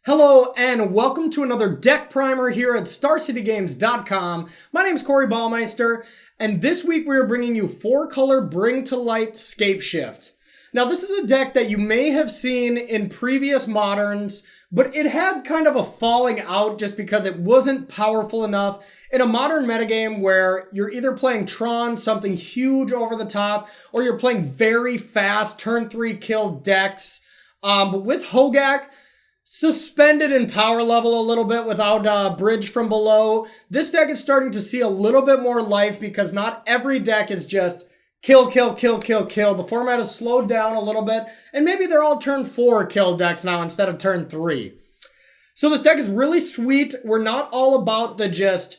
Hello and welcome to another deck primer here at StarCityGames.com. My name is Corey Baumeister, and this week we are bringing you 4-color Bring to Light Scapeshift. Now this is a deck that you may have seen in previous Moderns, but it had kind of a falling out just because it wasn't powerful enough in a Modern metagame where you're either playing Tron, something huge over the top, or you're playing very fast turn 3 kill decks. But with Hogak suspended in power level a little bit without bridge from below, this deck is starting to see a little bit more life because not every deck is just kill, kill, kill, kill, kill. The format has slowed down a little bit, and maybe they're all turn 4 kill decks now instead of turn 3. So this deck is really sweet. We're not all about the just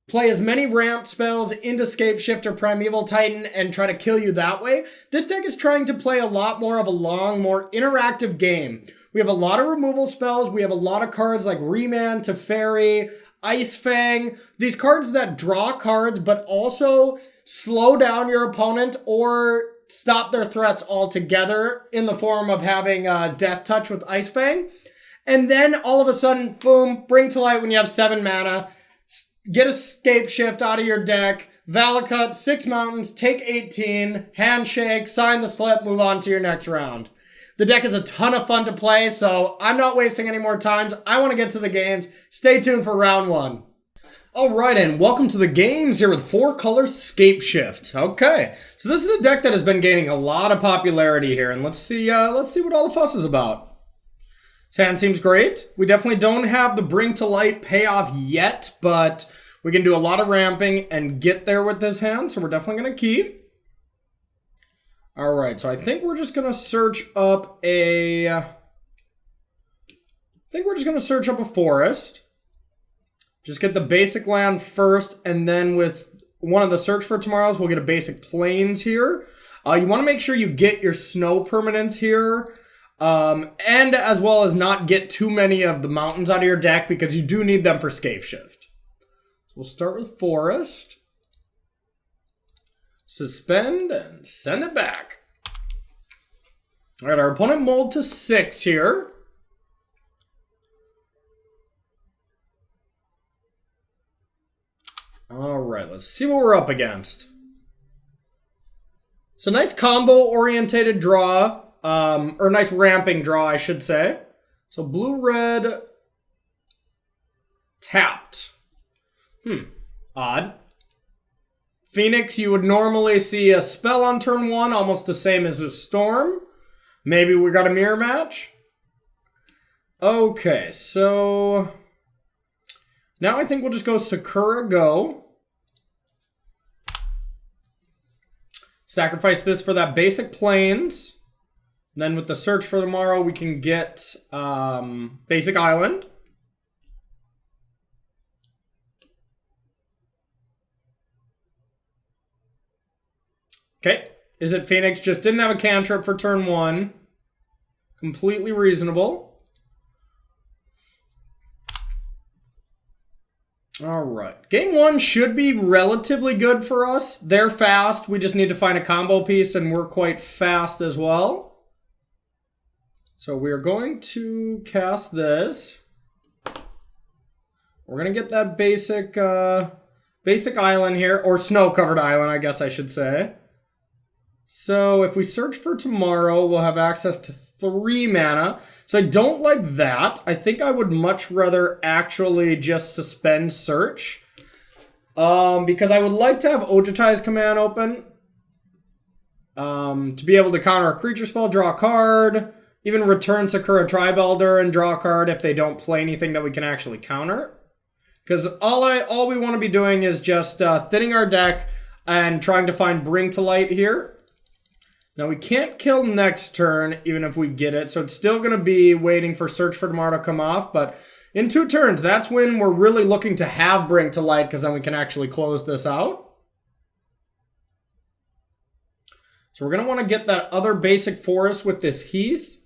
play as many ramp spells into Scapeshift or Primeval Titan and try to kill you that way. This deck is trying to play a lot more of a long, more interactive game. We have a lot of removal spells. We have a lot of cards like Remand, Teferi, Ice Fang. These cards that draw cards but also slow down your opponent or stop their threats altogether in the form of having Death Touch with Ice Fang. And then all of a sudden, boom, Bring to Light when you have 7 mana. Get a Scapeshift out of your deck. Valakut, 6 mountains, take 18, handshake, sign the slip, move on to your next round. The deck is a ton of fun to play, so I'm not wasting any more time. I want to get to the games. Stay tuned for round 1. Alright, and welcome to the games here with 4-color Scapeshift. Okay, so this is a deck that has been gaining a lot of popularity here, and let's see what all the fuss is about. This hand seems great. We definitely don't have the Bring to Light payoff yet, but we can do a lot of ramping and get there with this hand, so we're definitely going to keep. Alright, so I think we're just going to search up a forest. Just get the basic land first, and then with one of the search for tomorrows, we'll get a basic plains here. You want to make sure you get your snow permanents here, and as well as not get too many of the mountains out of your deck because you do need them for Scapeshift. So we'll start with forest. Suspend and send it back. All right, our opponent mulled to 6 here. All right, let's see what we're up against. So nice combo-orientated draw, or nice ramping draw, I should say. So blue-red tapped. Odd. Phoenix, you would normally see a spell on turn 1, almost the same as a storm. Maybe we got a mirror match. Okay, so now I think we'll just go Sakura Go. Sacrifice this for that basic plains. And then with the search for tomorrow, we can get basic island. Okay, Is it Phoenix just didn't have a cantrip for turn 1. Completely reasonable. Alright, game 1 should be relatively good for us. They're fast, we just need to find a combo piece, and we're quite fast as well. So we are going to cast this. We're going to get that basic island here, or snow-covered island, I guess I should say. So if we search for tomorrow, we'll have access to 3 mana. So I don't like that. I think I would much rather actually just suspend search. Because I would like to have Ojutai's command open. To be able to counter a creature spell, draw a card. Even return Sakura Tribe Elder and draw a card if they don't play anything that we can actually counter. Because all we want to be doing is just thinning our deck and trying to find Bring to Light here. Now we can't kill next turn, even if we get it, so it's still going to be waiting for Search for Tomorrow to come off, but in 2 turns, that's when we're really looking to have Bring to Light, because then we can actually close this out. So we're going to want to get that other basic forest with this Heath.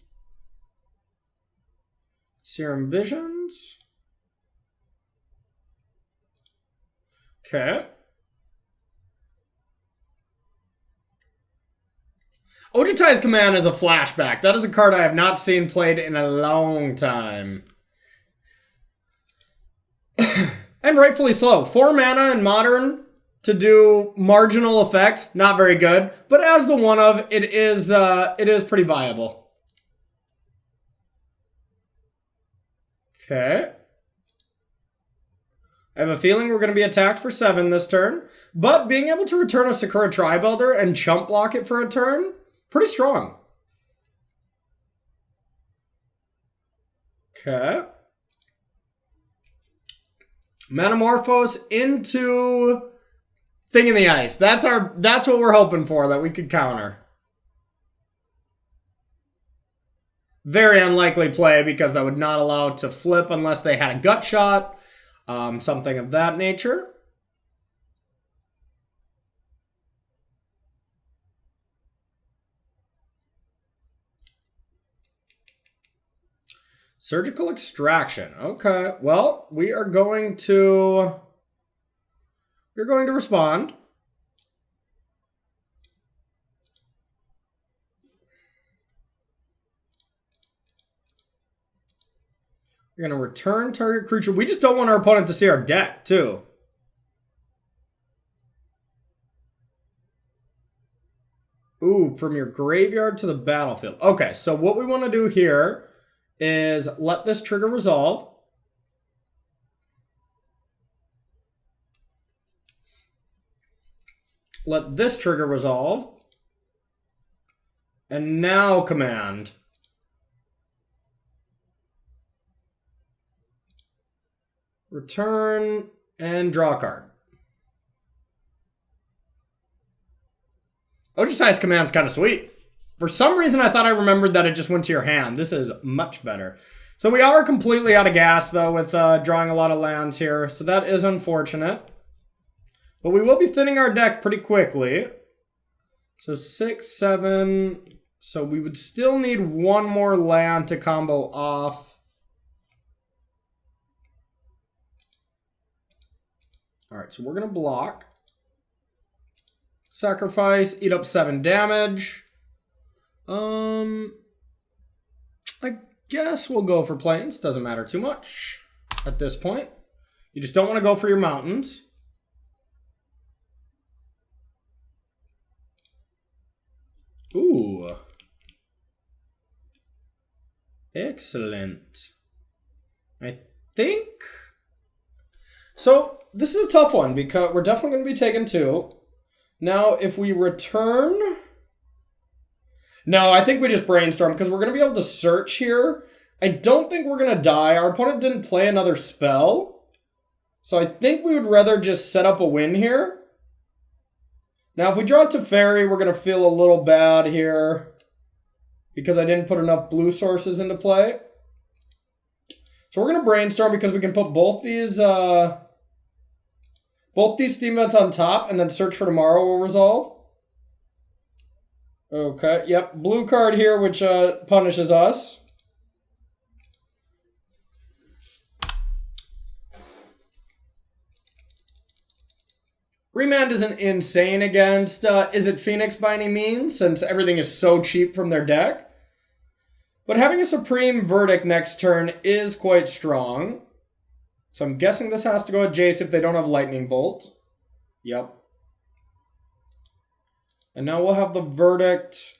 Serum Visions. Okay. Ojutai's Command is a flashback. That is a card I have not seen played in a long time. And rightfully so. 4 mana in Modern to do marginal effect, not very good. But as the one of, it is pretty viable. Okay. I have a feeling we're going to be attacked for 7 this turn. But being able to return a Sakura Tribuilder and chump block it for a turn, pretty strong. Okay. Metamorphose into Thing in the Ice. That's what we're hoping for, that we could counter. Very unlikely play because that would not allow it to flip unless they had a gut shot. Something of that nature. Surgical Extraction. Okay. Well, we're going to respond. We're going to return target creature. We just don't want our opponent to see our deck, too. Ooh, from your graveyard to the battlefield. Okay, so what we want to do here is let this trigger resolve. Let this trigger resolve. And now command. Return and draw a card. Ojutai's command's kind of sweet. For some reason, I thought I remembered that it just went to your hand. This is much better. So we are completely out of gas, though, with drawing a lot of lands here. So that is unfortunate. But we will be thinning our deck pretty quickly. So 6, 7. So we would still need one more land to combo off. All right, so we're going to block. Sacrifice, eat up 7 damage. I guess we'll go for plains. Doesn't matter too much at this point. You just don't want to go for your mountains. Ooh. Excellent. I think... So, this is a tough one because we're definitely going to be taking 2. Now, if we return... No, I think we just brainstorm because we're going to be able to search here. I don't think we're going to die. Our opponent didn't play another spell. So I think we would rather just set up a win here. Now, if we draw Teferi, we're going to feel a little bad here because I didn't put enough blue sources into play. So we're going to brainstorm because we can put both these steam vents on top and then search for tomorrow will resolve. Okay, yep, blue card here, which punishes us. Remand isn't insane against Is It Phoenix by any means, since everything is so cheap from their deck. But having a Supreme Verdict next turn is quite strong. So I'm guessing this has to go at Jace if they don't have Lightning Bolt. Yep. And now we'll have the Verdict.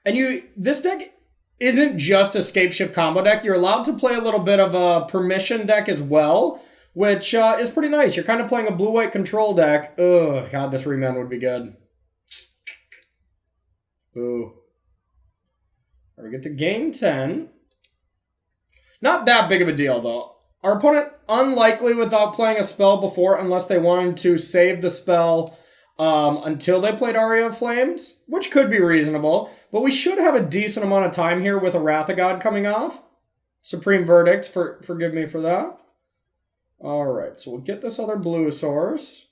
And this deck isn't just a Scapeshift combo deck. You're allowed to play a little bit of a permission deck as well, which is pretty nice. You're kind of playing a blue-white control deck. Oh, God, this remand would be good. Ooh. We get to game 10. Not that big of a deal, though. Our opponent, unlikely without playing a spell before, unless they wanted to save the spell until they played Aria of Flames, which could be reasonable. But we should have a decent amount of time here with a Wrath of God coming off. Supreme Verdict, forgive me for that. All right, so we'll get this other blue source.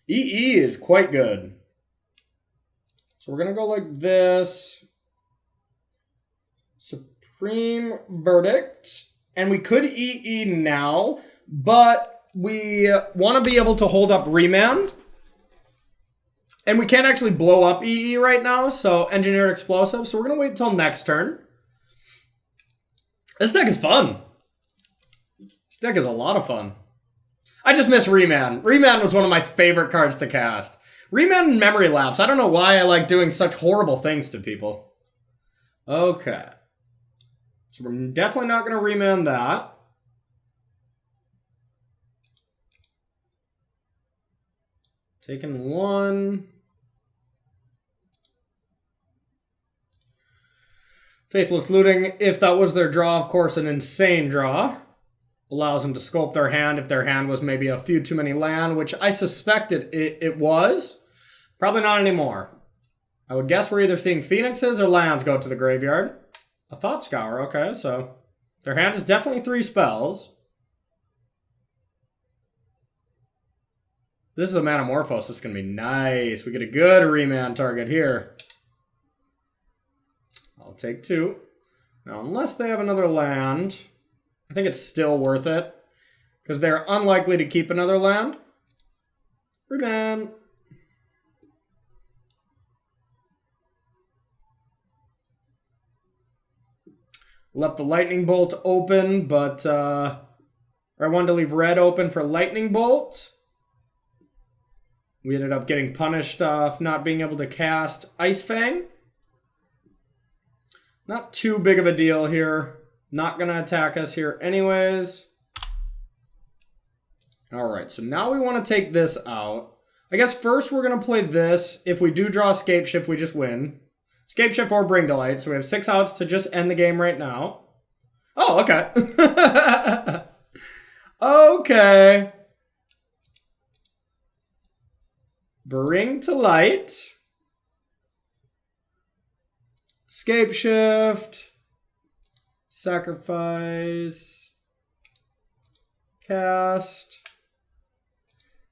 EE is quite good. So we're going to go like this. Supreme Verdict. And we could EE now, but we want to be able to hold up Remand. And we can't actually blow up EE right now, so Engineered Explosive. So we're going to wait until next turn. This deck is fun. This deck is a lot of fun. I just miss Reman. Reman was one of my favorite cards to cast. Reman and Memory Lapse. I don't know why I like doing such horrible things to people. Okay. So we're definitely not going to Reman that. Taking one. Faithless Looting, if that was their draw, of course, an insane draw. Allows them to sculpt their hand if their hand was maybe a few too many land, which I suspected it was. Probably not anymore. I would guess we're either seeing Phoenixes or lands go to the graveyard. A Thought Scour, okay, so their hand is definitely 3 spells. This is a Manamorphose. This is going to be nice. We get a good Reman target here. I'll take 2. Now, unless they have another land, I think it's still worth it. Because they're unlikely to keep another land. Reman. Left the Lightning Bolt open, but I wanted to leave red open for Lightning Bolt. We ended up getting punished for not being able to cast Ice Fang. Not too big of a deal here. Not going to attack us here anyways. Alright, so now we want to take this out. I guess first we're going to play this. If we do draw Scapeshift, we just win. Scapeshift or Bring to Light. So we have 6 outs to just end the game right now. Oh, okay. Okay. Bring to Light. Scapeshift. Sacrifice. Cast.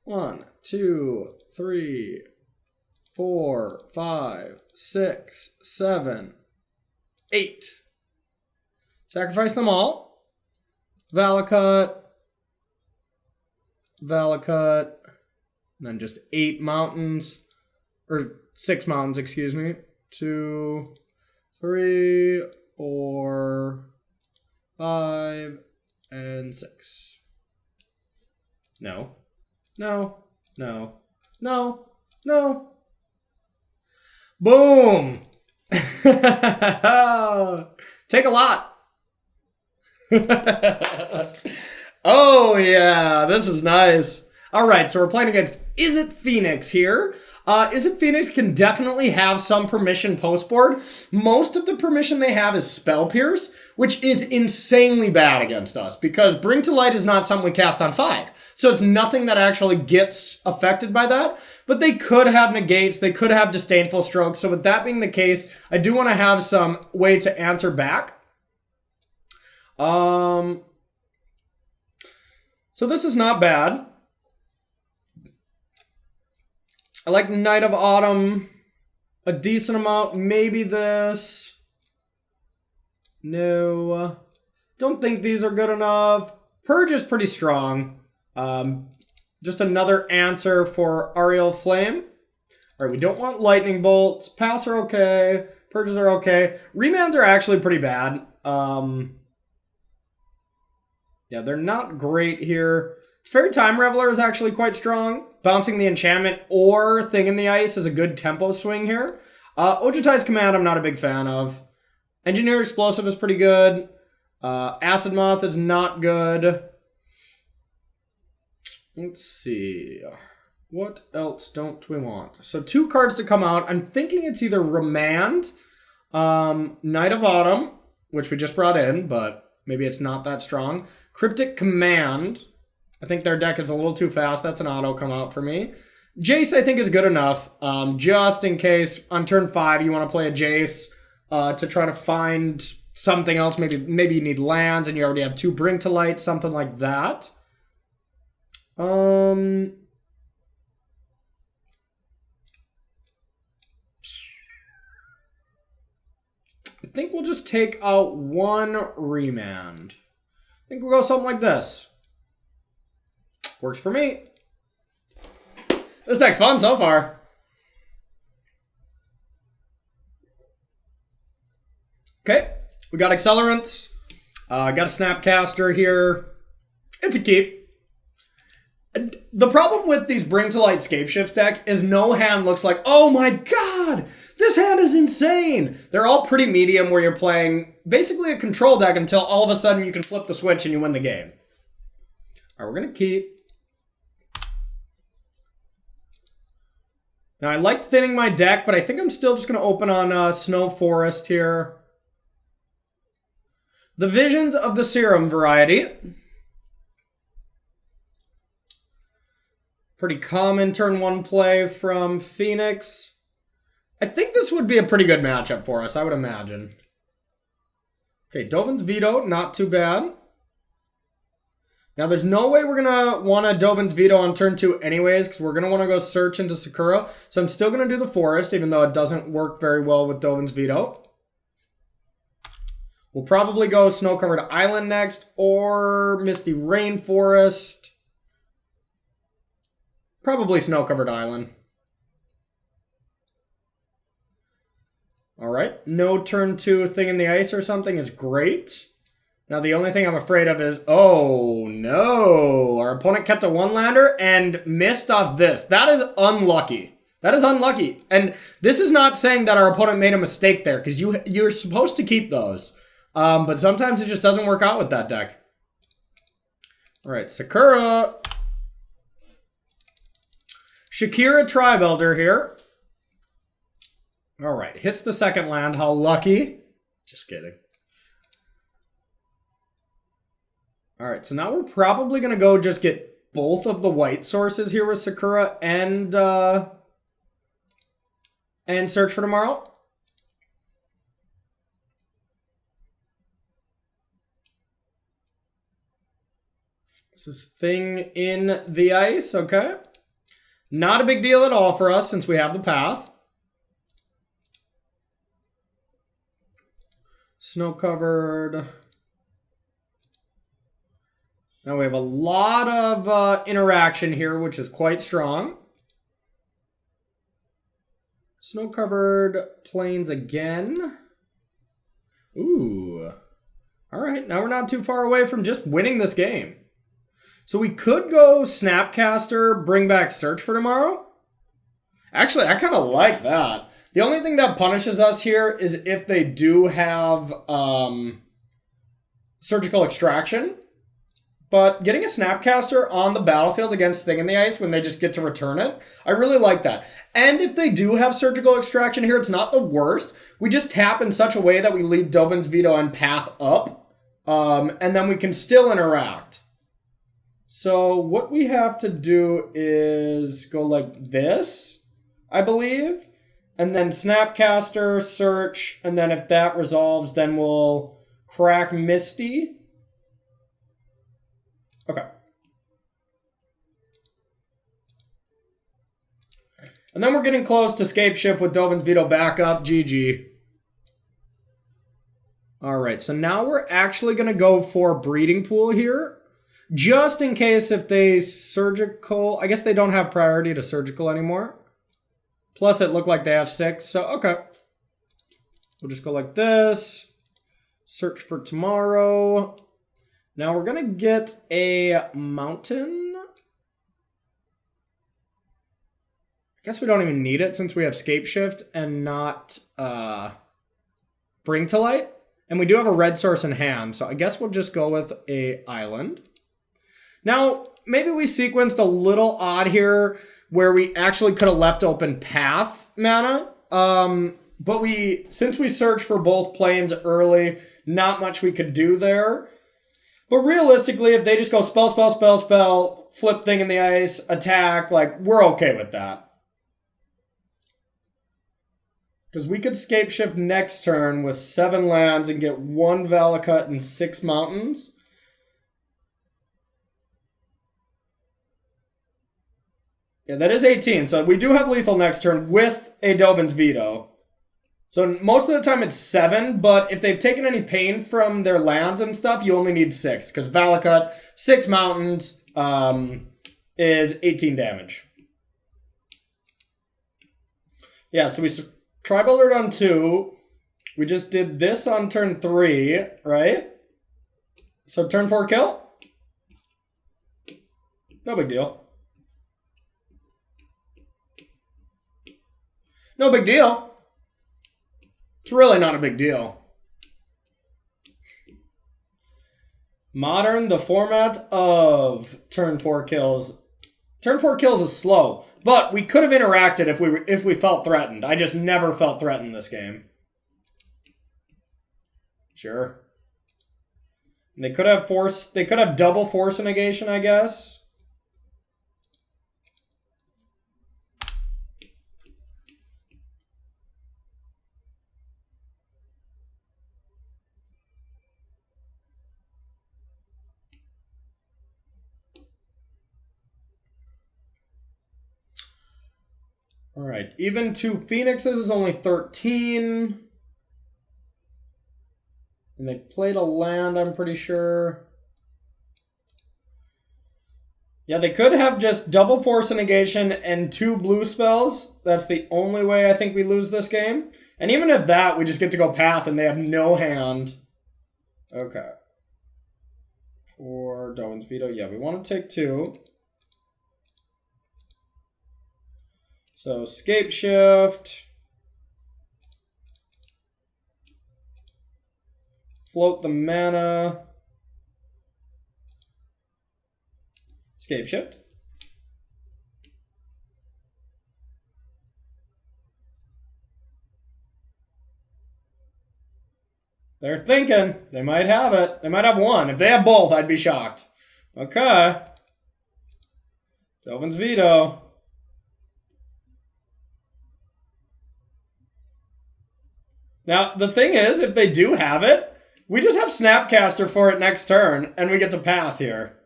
1, 2, 3, 4, 5, 6, 7, 8. Sacrifice them all. Valakut. Valakut. And then just 8 mountains. Or 6 mountains, excuse me. 2, 3, 4, 5, and 6. No. No. No. No. No. Boom! Take a lot. Oh, yeah. This is nice. All right, so we're playing against Is It Phoenix here. Is It Phoenix can definitely have some permission postboard. Most of the permission they have is Spell Pierce, which is insanely bad against us because Bring to Light is not something we cast on 5. So it's nothing that actually gets affected by that. But they could have negates. They could have Disdainful Stroke. So with that being the case, I do want to have some way to answer back. So this is not bad. I like Night of Autumn a decent amount. Maybe this. No. Don't think these are good enough. Purge is pretty strong. Just another answer for Ariel Flame. All right, we don't want Lightning Bolts. Pass are okay. Purges are okay. Remans are actually pretty bad. Yeah, they're not great here. Fairy Time Reveler is actually quite strong. Bouncing the enchantment or Thing in the Ice is a good tempo swing here. Ojutai's Command I'm not a big fan of. Engineer Explosive is pretty good. Acid Moth is not good. Let's see. What else don't we want? So 2 cards to come out. I'm thinking it's either Remand, Night of Autumn, which we just brought in, but maybe it's not that strong. Cryptic Command. I think their deck is a little too fast. That's an auto come out for me. Jace, I think, is good enough. Just in case on turn 5 you want to play a Jace to try to find something else. Maybe you need lands and you already have 2 Bring to Light, something like that. I think we'll just take out 1 Remand. I think we'll go something like this. Works for me. This deck's fun so far. Okay, we got Accelerant. Got a Snapcaster here. It's a keep. The problem with these Bring to Light Scapeshift deck is no hand looks like, oh my god, this hand is insane. They're all pretty medium where you're playing basically a control deck until all of a sudden you can flip the switch and you win the game. All right, we're going to keep. Now, I like thinning my deck, but I think I'm still just going to open on Snow Forest here. The Visions of the Serum variety. Pretty common turn 1 play from Phoenix. I think this would be a pretty good matchup for us, I would imagine. Okay, Dovin's Veto, not too bad. Now, there's no way we're going to want a Dovin's Veto on turn 2 anyways, because we're going to want to go search into Sakura. So I'm still going to do the Forest, even though it doesn't work very well with Dovin's Veto. We'll probably go Snow-Covered Island next, or Misty Rainforest. Probably Snow-Covered Island. All right, no turn 2 Thing in the Ice or something is great. Now, the only thing I'm afraid of is, oh no, our opponent kept a 1-lander and missed off this. That is unlucky. That is unlucky. And this is not saying that our opponent made a mistake there, because you're supposed to keep those. But sometimes it just doesn't work out with that deck. All right, Sakura. Shakira Tribe-Elder here. All right, hits the second land. How lucky. Just kidding. All right, so now we're probably going to go just get both of the white sources here with Sakura and Search for Tomorrow. This is Thing in the Ice, okay. Not a big deal at all for us since we have the path. Snow-Covered. Now we have a lot of interaction here, which is quite strong. Snow-Covered Plains again. Ooh. All right, now we're not too far away from just winning this game. So we could go Snapcaster, bring back Search for Tomorrow. Actually, I kind of like that. The only thing that punishes us here is if they do have Surgical Extraction. But getting a Snapcaster on the battlefield against Thing in the Ice when they just get to return it, I really like that. And if they do have Surgical Extraction here, it's not the worst. We just tap in such a way that we leave Dovin's Veto and Path up. And then we can still interact. So what we have to do is go like this, I believe. And then Snapcaster, Search, and then if that resolves, then we'll crack Misty. Okay. And then we're getting close to Scapeshift with Dovin's Veto back up. GG. All right, so now we're actually going to go for Breeding Pool here. Just in case if they Surgical... I guess they don't have priority to Surgical anymore. Plus, it looked like they have 6, so okay. We'll just go like this. Search for Tomorrow. Now we're going to get a Mountain. I guess we don't even need it since we have Scapeshift and not Bring to Light. And we do have a red source in hand, so I guess we'll just go with a Island. Now, maybe we sequenced a little odd here where we actually could have left open Path mana. But since we searched for both planes early, not much we could do there. But realistically, if they just go spell, spell, spell, spell, flip Thing in the Ice, attack, like, we're okay with that. Because we could Scapeshift next turn with 7 lands and get 1 Valakut and 6 mountains. Yeah, that is 18. So we do have lethal next turn with a Dovin's Veto. So most of the time it's 7, but if they've taken any pain from their lands and stuff, you only need 6. Because Valakut, 6 mountains, is 18 damage. Yeah, so we Tri-Buildered on 2. We just did this on turn 3, right? So turn 4 kill? No big deal. No big deal. It's really not a big deal. Modern, the format of turn 4 kills. Turn 4 kills is slow, but we could have interacted if we felt threatened. I just never felt threatened this game. Sure. They could have force. They could have double force negation, I guess. All right, even 2 Phoenixes is only 13. And they played a land, I'm pretty sure. Yeah, they could have just double force negation and 2 blue spells. That's the only way I think we lose this game. And even if that, we just get to go path and they have no hand. Okay. For Darwin's Veto, yeah, we want to take 2. So, Scapeshift. Float the mana. Scapeshift. They're thinking. They might have it. They might have one. If they have both, I'd be shocked. Okay. Delvin's Veto. Now, the thing is, if they do have it, we just have Snapcaster for it next turn, and we get to path here.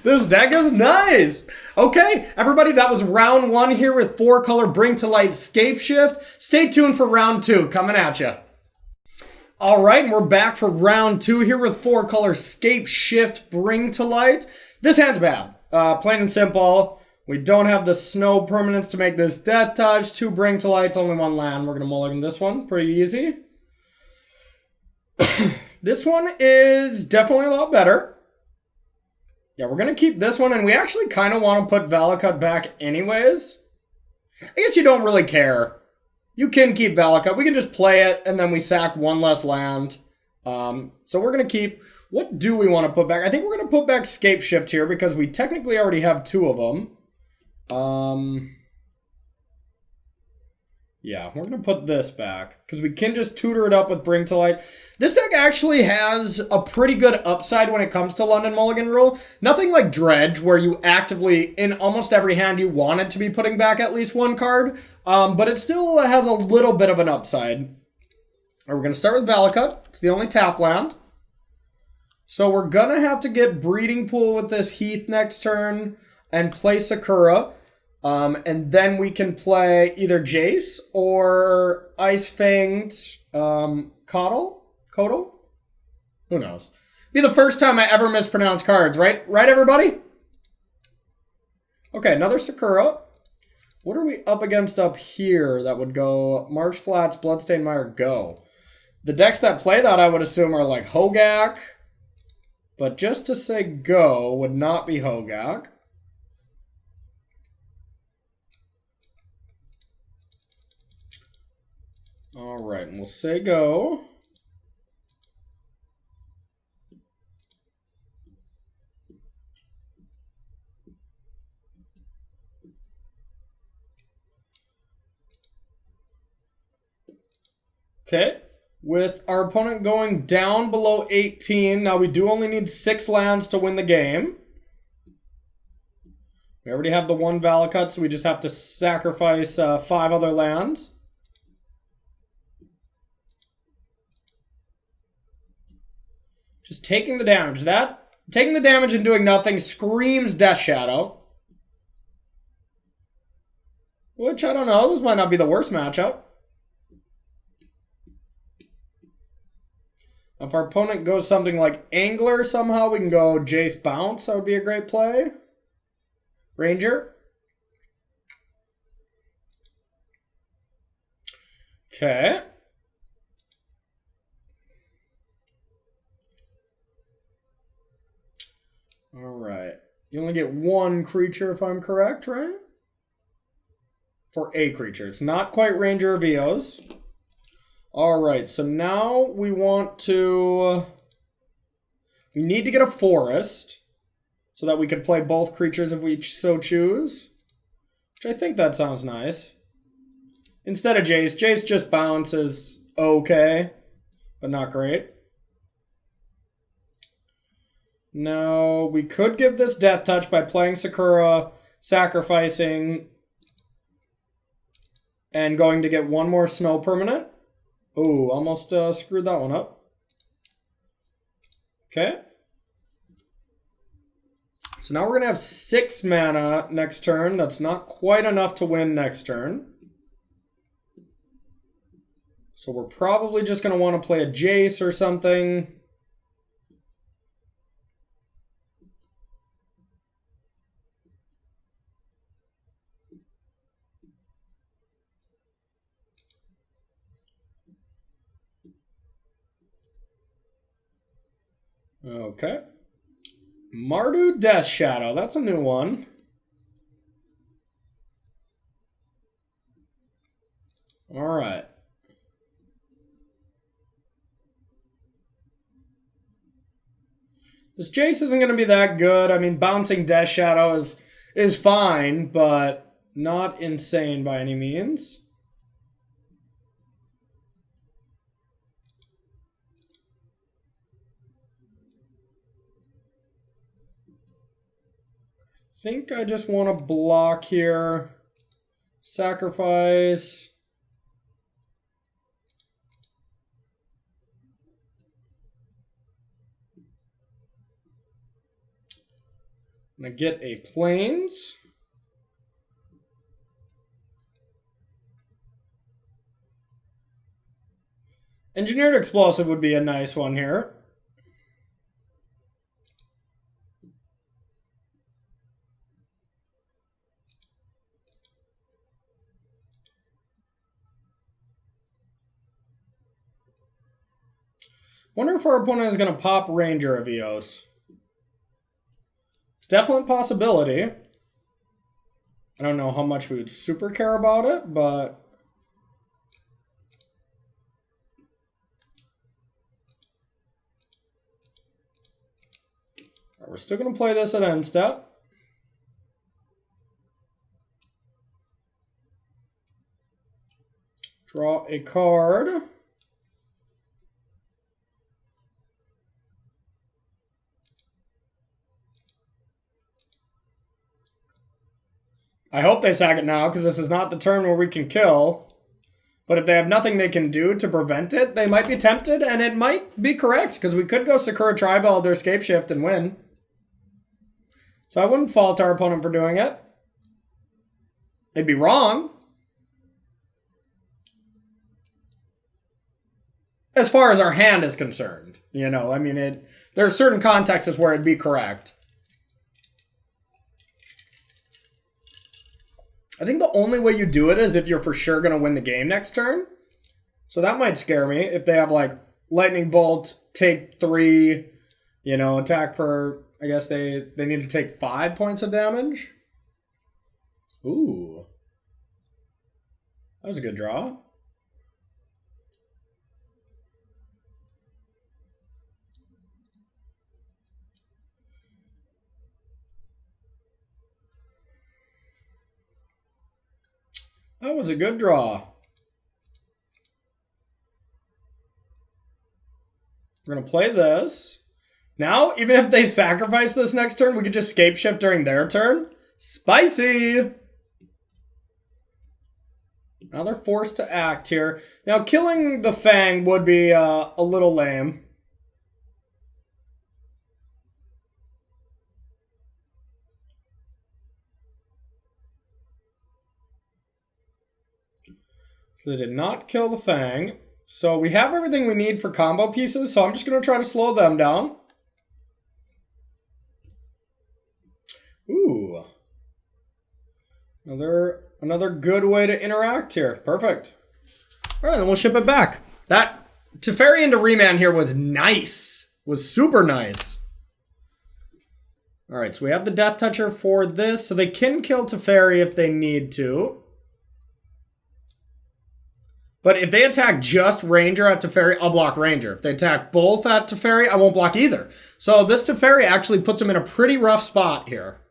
This deck is nice. Okay, everybody, that was round 1 here with 4-color Bring to Light Scapeshift. Stay tuned for round 2, coming at you. All right, and we're back for round 2 here with 4-color Scapeshift Bring to Light. This hand's bad, plain and simple. We don't have the snow permanents to make this Death Touch. 2 Bring to Light, only 1 land. We're going to mulligan this one. Pretty easy. This one is definitely a lot better. Yeah, we're going to keep this one, and we actually kind of want to put Valakut back anyways. I guess you don't really care. You can keep Valakut. We can just play it, and then we sack 1 less land. So we're going to keep... What do we want to put back? I think we're going to put back Scapeshift here, because we technically already have 2 of them. Yeah, we're going to put this back because we can just tutor it up with Bring to Light. This deck actually has a pretty good upside when it comes to London Mulligan rule. Nothing like Dredge, where you actively, in almost every hand, you want it to be putting back at least 1 card. But it still has a little bit of an upside. We're going to start with Valakut. It's the only tap land. So we're going to have to get Breeding Pool with this Heath next turn and play Sakura. And then we can play either Jace or Ice Fanged Kotal? Who knows? Be the first time I ever mispronounce cards, right? Right, everybody? Okay, another Sakura. What are we up against up here that would go Marsh Flats, Bloodstained Mire, go? The decks that play that I would assume are like Hogak. But just to say go would not be Hogak. All right, and we'll say go. Okay, with our opponent going down below 18, now we do only need 6 lands to win the game. We already have the 1 Valakut, so we just have to sacrifice 5 other lands. Just taking the damage. Taking the damage and doing nothing screams Death Shadow. Which, I don't know, this might not be the worst matchup. If our opponent goes something like Angler somehow, we can go Jace Bounce. That would be a great play. Ranger. Okay. All right. You only get one creature if I'm correct, right? For a creature. It's not quite Ranger of Eos. All right, so now we want to... We need to get a forest so that we could play both creatures if we so choose. Which I think that sounds nice. Instead of Jace. Jace just bounces okay, but not great. Now, we could give this Death Touch by playing Sakura, sacrificing, and going to get one more snow permanent. Ooh, almost screwed that one up. Okay. So now we're going to have 6 mana next turn. That's not quite enough to win next turn. So we're probably just going to want to play a Jace or something. Okay. Mardu Death Shadow. That's a new one. All right. This Jace isn't going to be that good. I mean, bouncing Death Shadow is fine, but not insane by any means. I think I just want to block here. Sacrifice. I'm going to get a Plains. Engineered Explosive would be a nice one here. Wonder if our opponent is going to pop Ranger of Eos. It's definitely a possibility. I don't know how much we would super care about it, but... We're still going to play this at end step. Draw a card. I hope they sack it now, because this is not the turn where we can kill. But if they have nothing they can do to prevent it, they might be tempted, and it might be correct, because we could go Sakura Tribal their Scapeshift and win. So I wouldn't fault our opponent for doing it. They'd be wrong. As far as our hand is concerned. You know, I mean, there are certain contexts where it'd be correct. I think the only way you do it is if you're for sure going to win the game next turn. So that might scare me. If they have, like, Lightning Bolt, take 3, you know, attack for... I guess they need to take 5 points of damage. Ooh. That was a good draw. That was a good draw. We're going to play this. Now, even if they sacrifice this next turn, we could just Scapeshift during their turn. Spicy! Now they're forced to act here. Now, killing the Fang would be a little lame. So they did not kill the Fang. So we have everything we need for combo pieces, so I'm just going to try to slow them down. Ooh. Another good way to interact here. Perfect. All right, then we'll ship it back. That Teferi into Remand here was nice. Was super nice. All right, so we have the Death Toucher for this. So they can kill Teferi if they need to. But if they attack just Ranger at Teferi, I'll block Ranger. If they attack both at Teferi, I won't block either. So this Teferi actually puts him in a pretty rough spot here.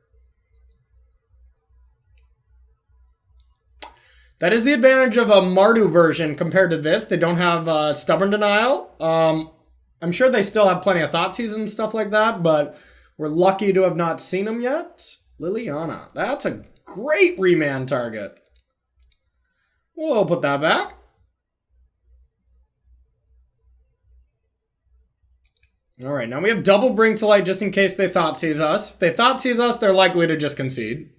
That is the advantage of a Mardu version compared to this. They don't have Stubborn Denial. I'm sure they still have plenty of Thoughtseize and stuff like that, but we're lucky to have not seen them yet. Liliana. That's a great Remand target. We'll put that back. All right, now we have double Bring to Light just in case they Thoughtseize us. If they Thoughtseize us, they're likely to just concede.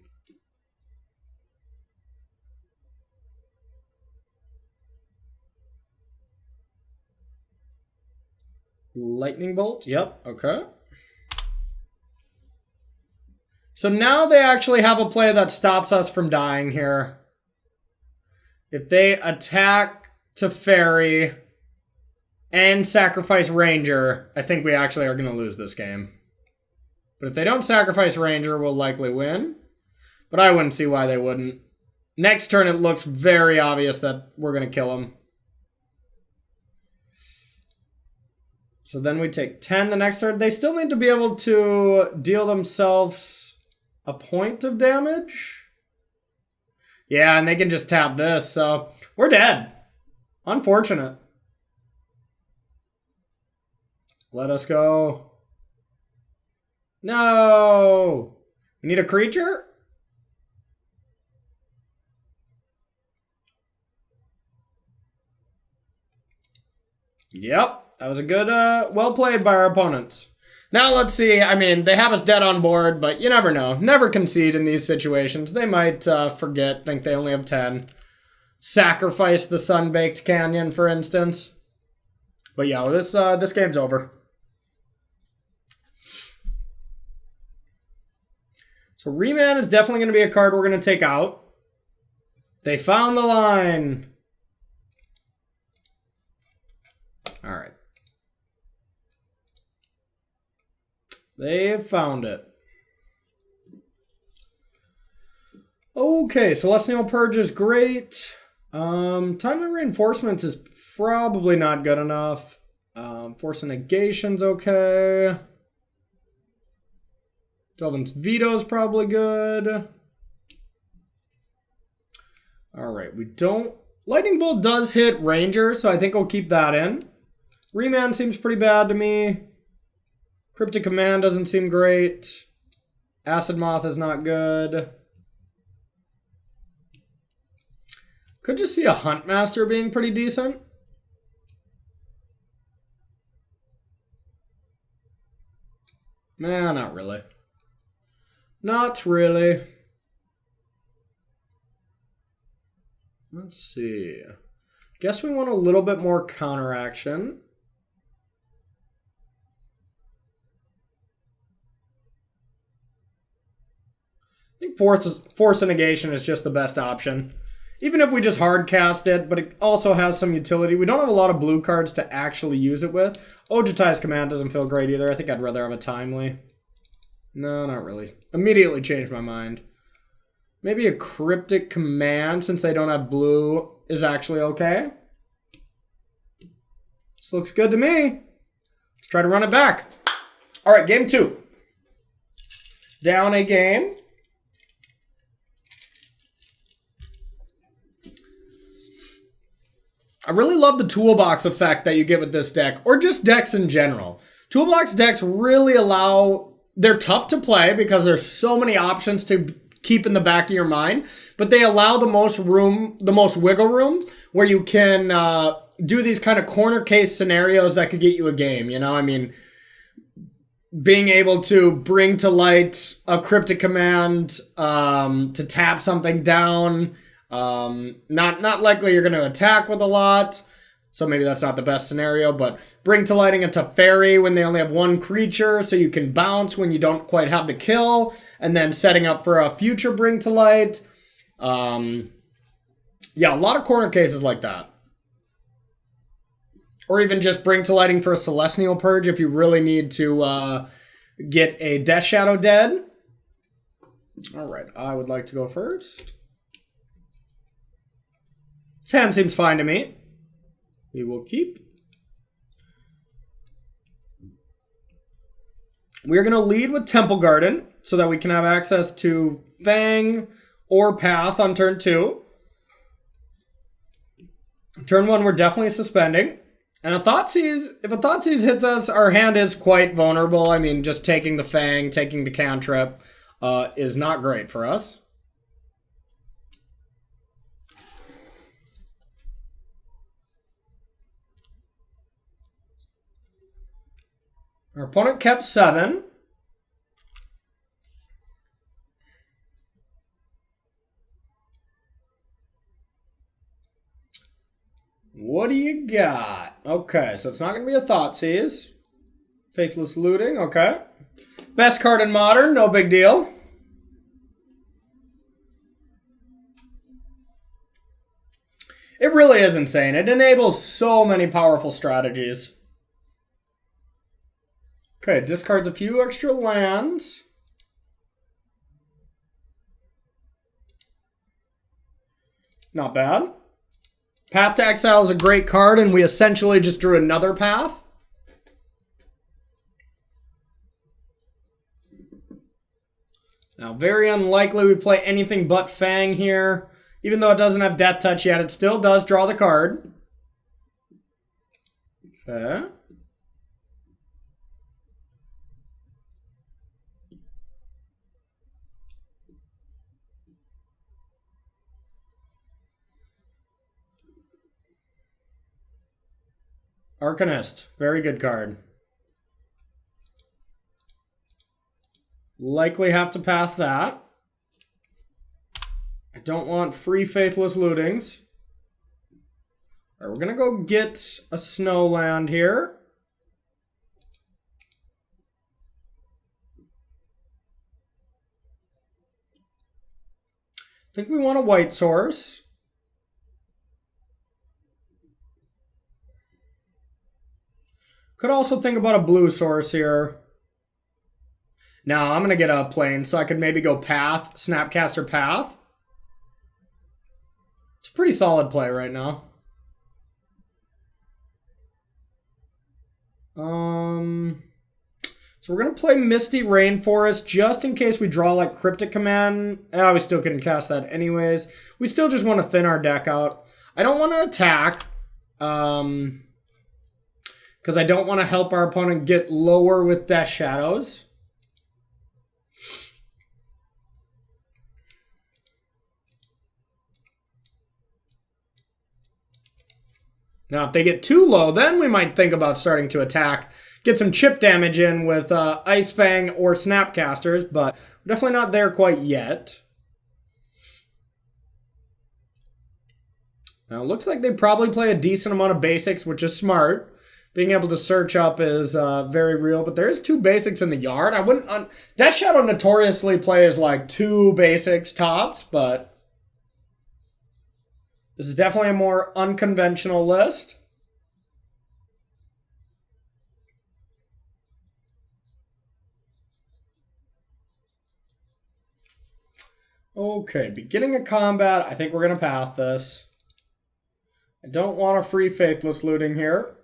Lightning Bolt, yep, okay. So now they actually have a play that stops us from dying here. If they attack Teferi and sacrifice Ranger, I think we actually are going to lose this game. But if they don't sacrifice Ranger, we'll likely win. But I wouldn't see why they wouldn't. Next turn, it looks very obvious that we're going to kill him. So then we take 10 the next turn. They still need to be able to deal themselves a point of damage. Yeah, and they can just tap this, so we're dead. Unfortunate. Let us go. No! We need a creature? Yep. That was a good, well played by our opponents. Now let's see. I mean, they have us dead on board, but you never know. Never concede in these situations. They might forget, think they only have 10. Sacrifice the Sun-Baked Canyon, for instance. But yeah, well, this game's over. So Remand is definitely going to be a card we're going to take out. They found the line. All right. They've found it. Okay, Celestial Purge is great. Timely Reinforcements is probably not good enough. Force of Negation's okay. Delvin's Veto's probably good. Alright, we don't... Lightning Bolt does hit Ranger, so I think I'll keep that in. Remand seems pretty bad to me. Cryptic Command doesn't seem great. Acid Moth is not good. Could just see a Huntmaster being pretty decent. Nah, not really. Not really. Let's see. Guess we want a little bit more counteraction. I think Force of Negation is just the best option. Even if we just hard cast it, but it also has some utility. We don't have a lot of blue cards to actually use it with. Ojutai's Command doesn't feel great either. I think I'd rather have a Timely. No, not really. Immediately changed my mind. Maybe a Cryptic Command, since they don't have blue, is actually okay. This looks good to me. Let's try to run it back. All right, game 2. Down a game. I really love the toolbox effect that you get with this deck, or just decks in general. Toolbox decks really allow... They're tough to play because there's so many options to keep in the back of your mind, but they allow the most room, the most wiggle room, where you can do these kind of corner case scenarios that could get you a game, you know? I mean, being able to bring to light a Cryptic Command to tap something down... not likely you're going to attack with a lot, so maybe that's not the best scenario, but bring to lighting a Teferi when they only have one creature, so you can bounce when you don't quite have the kill, and then setting up for a future bring to light. Yeah, a lot of corner cases like that. Or even just bring to lighting for a Celestial Purge if you really need to get a Death Shadow dead. All right, I would like to go first. This hand seems fine to me. We will keep. We're going to lead with Temple Garden so that we can have access to Fang or Path on turn 2. Turn 1, we're definitely suspending. And if a Thoughtseize hits us, our hand is quite vulnerable. I mean, just taking the Fang, taking the cantrip is not great for us. Our opponent kept 7. What do you got? Okay, so it's not going to be a Thoughtseize. Faithless Looting, okay. Best card in Modern, no big deal. It really is insane. It enables so many powerful strategies. Okay, discards a few extra lands. Not bad. Path to Exile is a great card, and we essentially just drew another path. Now, very unlikely we play anything but Fang here. Even though it doesn't have Death Touch yet, it still does draw the card. Okay. Arcanist, very good card. Likely have to path that. I don't want free Faithless Lootings. All right, we're going to go get a snow land here. I think we want a white source. Could also think about a blue source here. Now I'm going to get a plane, so I could maybe go Path, Snapcaster Path. It's a pretty solid play right now. So we're going to play Misty Rainforest just in case we draw like Cryptic Command. We still couldn't cast that anyways. We still just want to thin our deck out. I don't want to attack. Because I don't want to help our opponent get lower with Death Shadows. Now, if they get too low, then we might think about starting to attack. Get some chip damage in with Ice Fang or Snapcasters, but we're definitely not there quite yet. Now, it looks like they probably play a decent amount of basics, which is smart. Being able to search up is very real, but there's 2 basics in the yard. I wouldn't... Death Shadow notoriously plays like 2 basics tops, but this is definitely a more unconventional list. Okay, beginning of combat. I think we're going to path this. I don't want a free Faithless Looting here.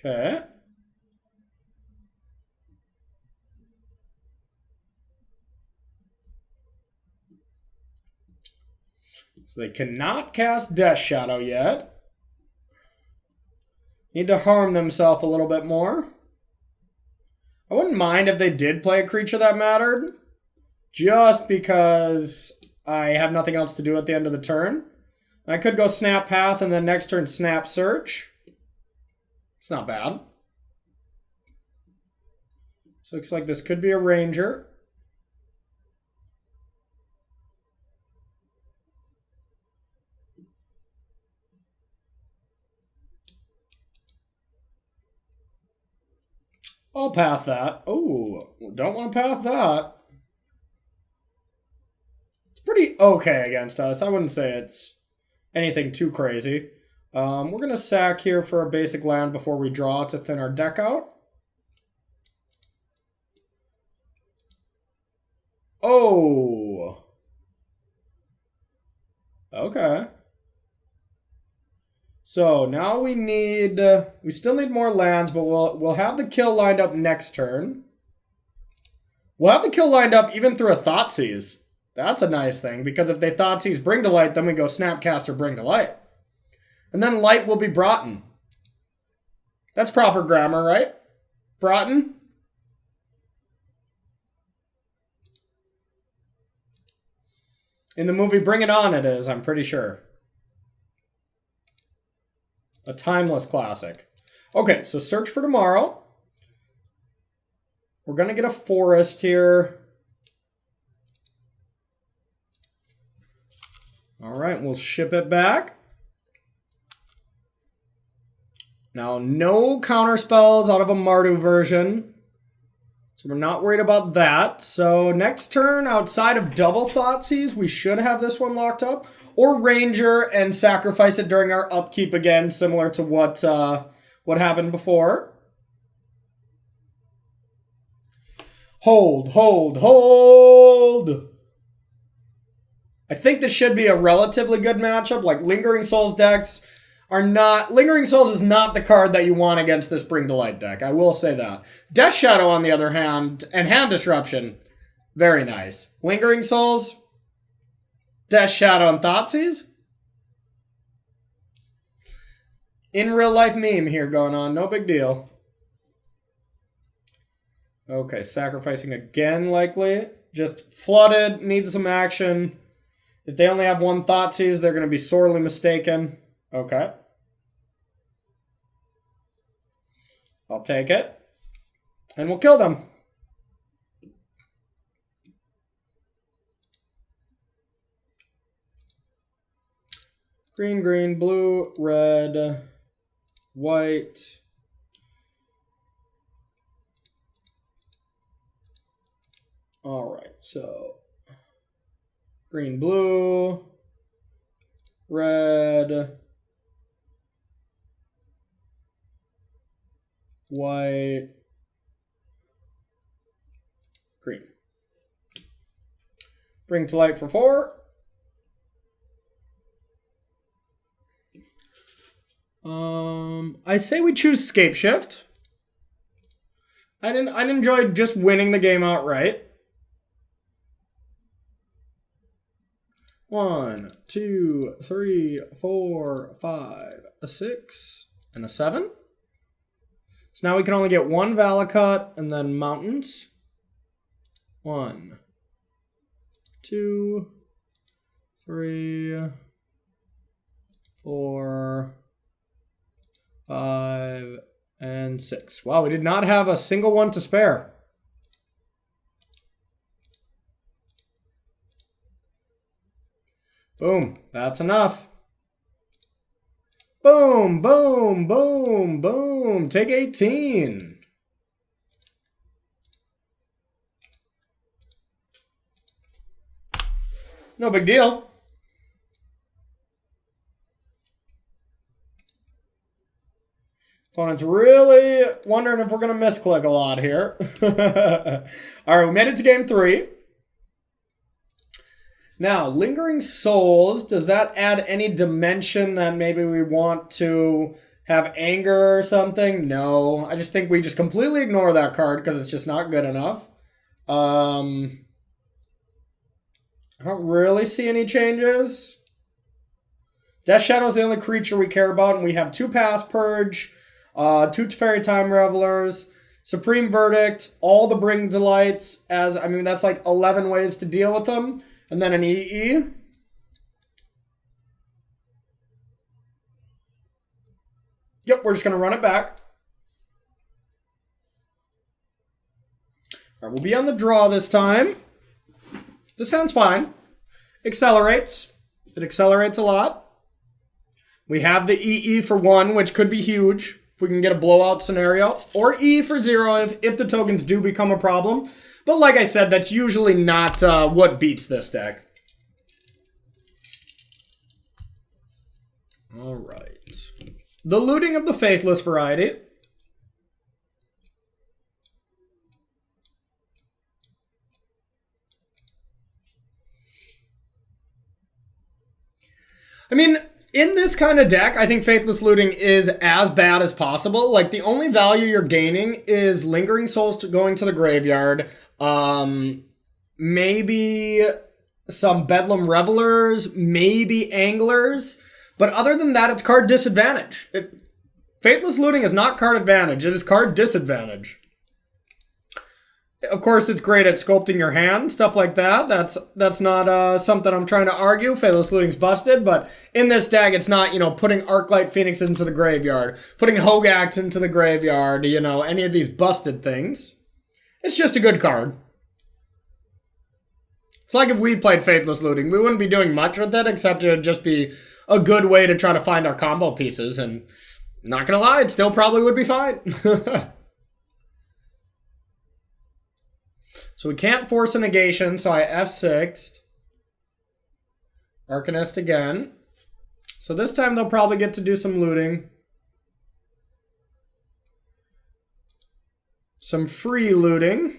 Okay. So they cannot cast Death Shadow yet. Need to harm themselves a little bit more. I wouldn't mind if they did play a creature that mattered. Just because I have nothing else to do at the end of the turn. I could go Snap Path and then next turn Snap Search. It's not bad. So looks like this could be a Ranger. I'll path that. Oh, don't want to path that. It's pretty okay against us. I wouldn't say it's anything too crazy. We're going to sack here for a basic land before we draw to thin our deck out. Oh. Okay. So now we need, we still need more lands, but we'll have the kill lined up next turn. We'll have the kill lined up even through a Thoughtseize. That's a nice thing, because if they Thoughtseize Bring to Light, then we go Snapcaster Bring to Light. And then light will be Broughton. That's proper grammar, right? Broughton? In the movie Bring It On it is, I'm pretty sure. A timeless classic. Okay, so search for tomorrow. We're going to get a forest here. All right, we'll ship it back. Now, no counter spells out of a Mardu version. So we're not worried about that. So next turn, outside of double Thoughtseize, we should have this one locked up. Or Ranger and sacrifice it during our upkeep again, similar to what happened before. Hold, hold, hold! I think this should be a relatively good matchup. Like, Lingering Souls decks are not... Lingering Souls is not the card that you want against this Bring to Light deck. I will say that. Death Shadow, on the other hand, and Hand Disruption, very nice. Lingering Souls, Death Shadow, and Thoughtseize. In real life meme here going on. No big deal. Okay, sacrificing again, likely. Just flooded, needs some action. If they only have one Thoughtseize, they're going to be sorely mistaken. Okay. I'll take it. And we'll kill them. Green, green, blue, red, white. All right, so green, blue, red, white, green. Bring to light for 4. I say we choose Scapeshift. I'd enjoy just winning the game outright. 1, 2, 3, 4, 5, a 6, and a 7. So now we can only get one Valakut and then mountains. 1, 2, 3, 4, 5, and 6. Wow, we did not have a single one to spare. Boom, that's enough. Boom, boom, boom, boom. Take 18. No big deal. Opponent's really wondering if we're going to misclick a lot here. All right, we made it to game 3. Now, Lingering Souls, does that add any dimension that maybe we want to have anger or something? No, I just think we just completely ignore that card because it's just not good enough. I don't really see any changes. Death Shadow is the only creature we care about, and we have 2 Past Purge, 2 Teferi Time Revelers, Supreme Verdict, all the Bring Delights, I mean, that's like 11 ways to deal with them. And then an EE. Yep, we're just going to run it back. All right, we'll be on the draw this time. This sounds fine. Accelerates. It accelerates a lot. We have the EE for 1, which could be huge if we can get a blowout scenario, or E for 0 if the tokens do become a problem. But like I said, that's usually not what beats this deck. All right. The Looting of the Faithless variety. I mean, in this kind of deck, I think Faithless Looting is as bad as possible. Like, the only value you're gaining is Lingering Souls going to the graveyard. Maybe some Bedlam Revelers, maybe Anglers. But other than that, it's card disadvantage. Faithless Looting is not card advantage. It is card disadvantage. Of course, it's great at sculpting your hand, stuff like that. That's not something I'm trying to argue. Faithless Looting's busted, but in this deck, it's not, putting Arclight Phoenix into the graveyard, putting Hogax into the graveyard, any of these busted things. It's just a good card. It's like if we played Faithless Looting, we wouldn't be doing much with it, except it would just be a good way to try to find our combo pieces, and not gonna lie, it still probably would be fine. So we can't force a negation, so I F6'd. Arcanist again. So this time they'll probably get to do some looting. Some free looting.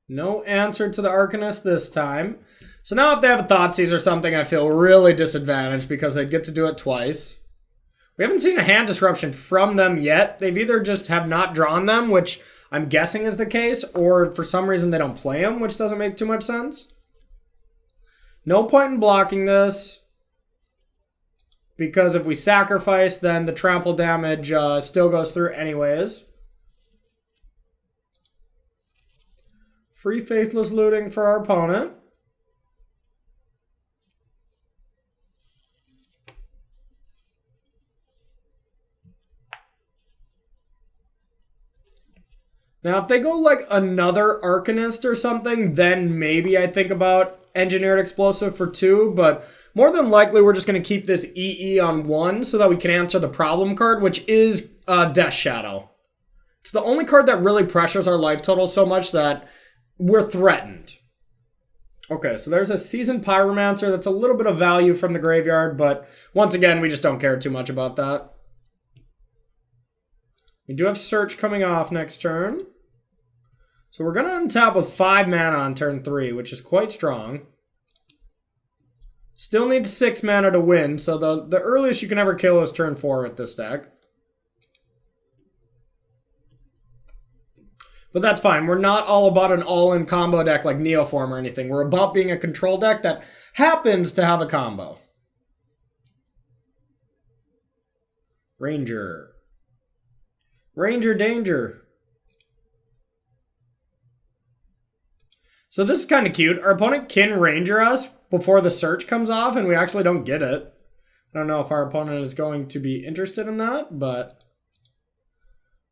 No answer to the Arcanist this time. So now if they have a Thoughtseize or something, I feel really disadvantaged because they'd get to do it twice. We haven't seen a hand disruption from them yet. They've either just have not drawn them, which I'm guessing is the case, or for some reason they don't play them, which doesn't make too much sense. No point in blocking this, because if we sacrifice, then the trample damage still goes through anyways. Free Faithless Looting for our opponent. Now, if they go like another Arcanist or something, then maybe I think about Engineered Explosive for 2, but more than likely we're just going to keep this EE on 1 so that we can answer the problem card, which is Death Shadow. It's the only card that really pressures our life total so much that we're threatened. Okay, so there's a Seasoned Pyromancer. That's a little bit of value from the graveyard, but once again, we just don't care too much about that. We do have Search coming off next turn. So we're going to untap with 5 mana on turn 3, which is quite strong. Still need 6 mana to win, so the earliest you can ever kill is turn 4 with this deck. But that's fine. We're not all about an all-in combo deck like Neoform or anything. We're about being a control deck that happens to have a combo. Ranger. Ranger danger. So this is kind of cute. Our opponent can Ranger us before the Search comes off, and we actually don't get it. I don't know if our opponent is going to be interested in that, but...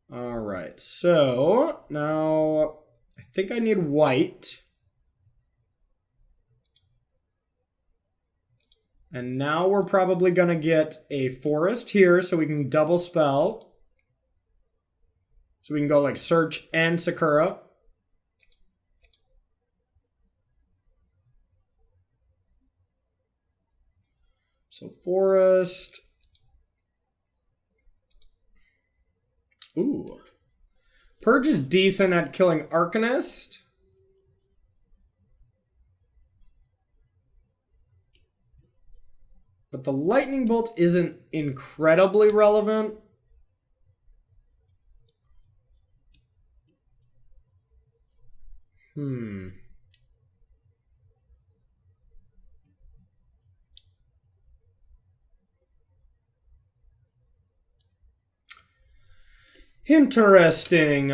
Alright, so now I think I need white. And now we're probably going to get a forest here so we can double spell. So we can go like Search and Sakura. So forest. Ooh. Purge is decent at killing Arcanist. But the Lightning Bolt isn't incredibly relevant. Interesting.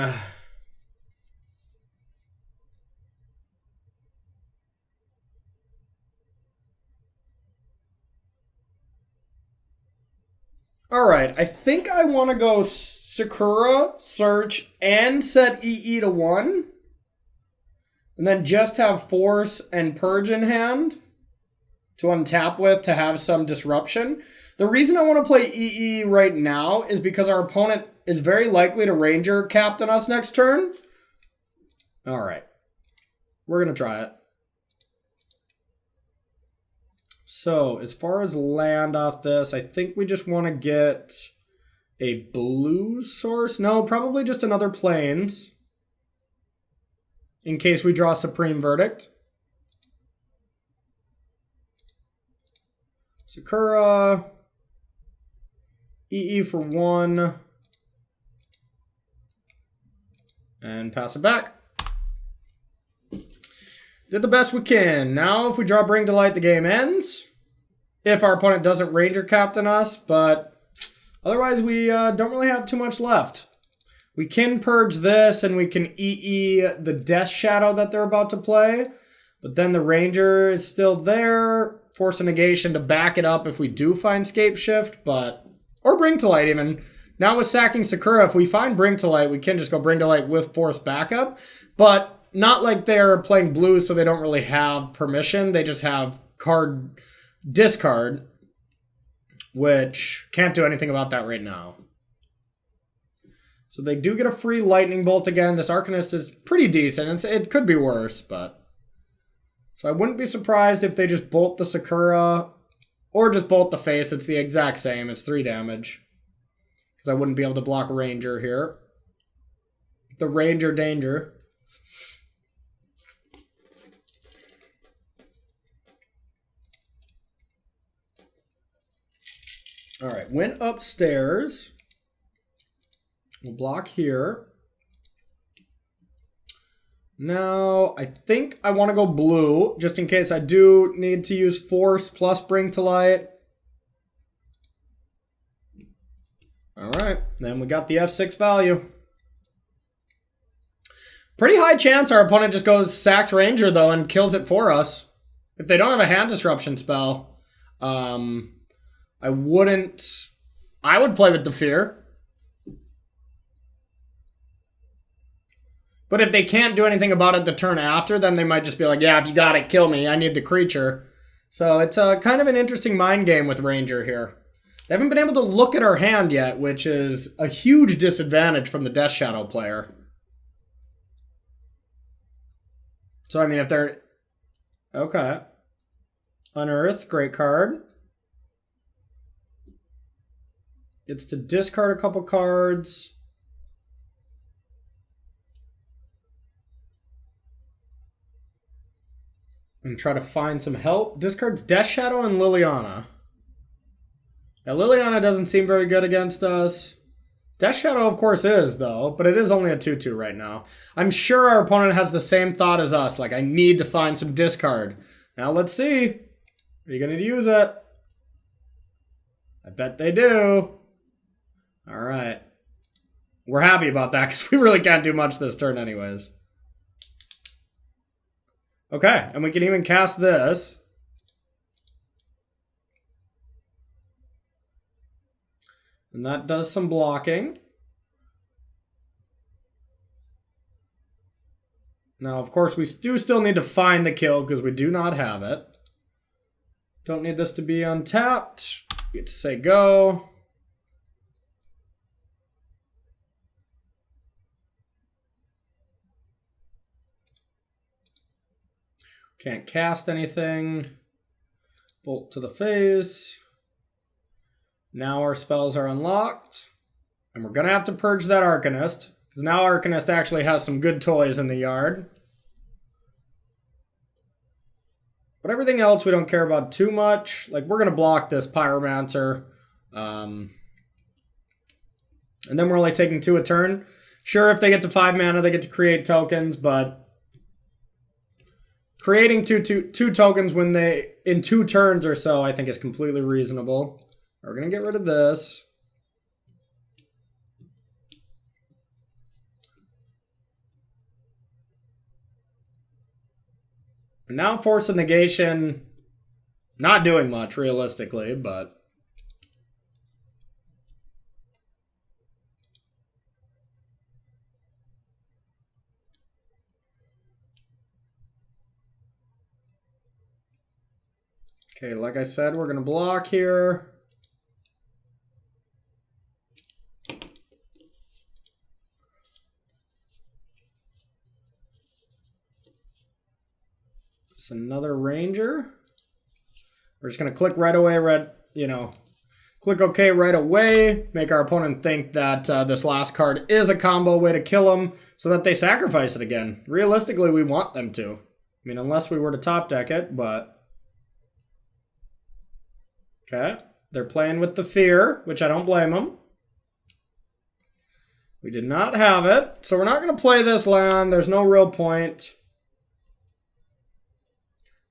Alright, I think I want to go Sakura, Search, and set EE to 1. And then just have Force and Purge in hand. to untap with to have some disruption. The reason I want to play EE right now is because our opponent is very likely to Ranger captain us next turn. All right. We're going to try it. So, as far as land off this, I think we just want to get a blue source. No, probably just another plains. In case we draw Supreme Verdict. Sakura. EE for 1. And pass it back. Did the best we can. Now, if we draw Bring to Light, the game ends. If our opponent doesn't Ranger captain us, but otherwise we don't really have too much left. We can purge this, and we can EE the Death Shadow that they're about to play. But then the Ranger is still there. Force a negation to back it up if we do find Scapeshift, but... Or Bring to Light, even. Now with sacking Sakura, if we find Bring to Light, we can just go Bring to Light with Force backup. But not like they're playing blue, so they don't really have permission. They just have card discard, which can't do anything about that right now. So they do get a free Lightning Bolt again. This Arcanist is pretty decent. It could be worse, but... So I wouldn't be surprised if they just bolt the Sakura or just bolt the face. It's the exact same. It's 3 damage. Because I wouldn't be able to block Ranger here. The Ranger danger. All right, went upstairs. We'll block here. Now, I think I want to go blue, just in case I do need to use Force plus Bring to Light. All right, then we got the F6 value. Pretty high chance our opponent just goes sacks Ranger, though, and kills it for us. If they don't have a hand disruption spell, I would play with the Fear. But if they can't do anything about it the turn after, then they might just be like, yeah, if you got it, kill me. I need the creature. So it's kind of an interesting mind game with Ranger here. They haven't been able to look at our hand yet, which is a huge disadvantage from the Death Shadow player. So, I mean, if they're... Okay. Unearth, great card. Gets to discard a couple cards. And try to find some help. Discards Death Shadow and Liliana. Now, Liliana doesn't seem very good against us. Death Shadow, of course, is, though. But it is only a 2-2 right now. I'm sure our opponent has the same thought as us. Like, I need to find some discard. Now, let's see. Are you going to use it? I bet they do. All right. We're happy about that because we really can't do much this turn anyways. Okay, and we can even cast this. And that does some blocking. Now, of course, we do still need to find the kill because we do not have it. Don't need this to be untapped. We get to say go. Can't cast anything. Bolt to the face. Now our spells are unlocked. And we're going to have to purge that Arcanist. Because now Arcanist actually has some good toys in the yard. But everything else we don't care about too much. Like, we're going to block this Pyromancer. And then we're only taking 2 a turn. Sure, if they get to 5 mana, they get to create tokens, but... Creating two tokens when they in 2 turns or so, I think is completely reasonable. We're going to get rid of this. And now Force of Negation, not doing much realistically, but... Okay, like I said, we're going to block here. It's another Ranger. We're just going to click right away, click OK right away. Make our opponent think that this last card is a combo way to kill them so that they sacrifice it again. Realistically, we want them to. I mean, unless we were to top deck it, but... Okay, they're playing with the fear, which I don't blame them. We did not have it, so we're not going to play this land. There's no real point.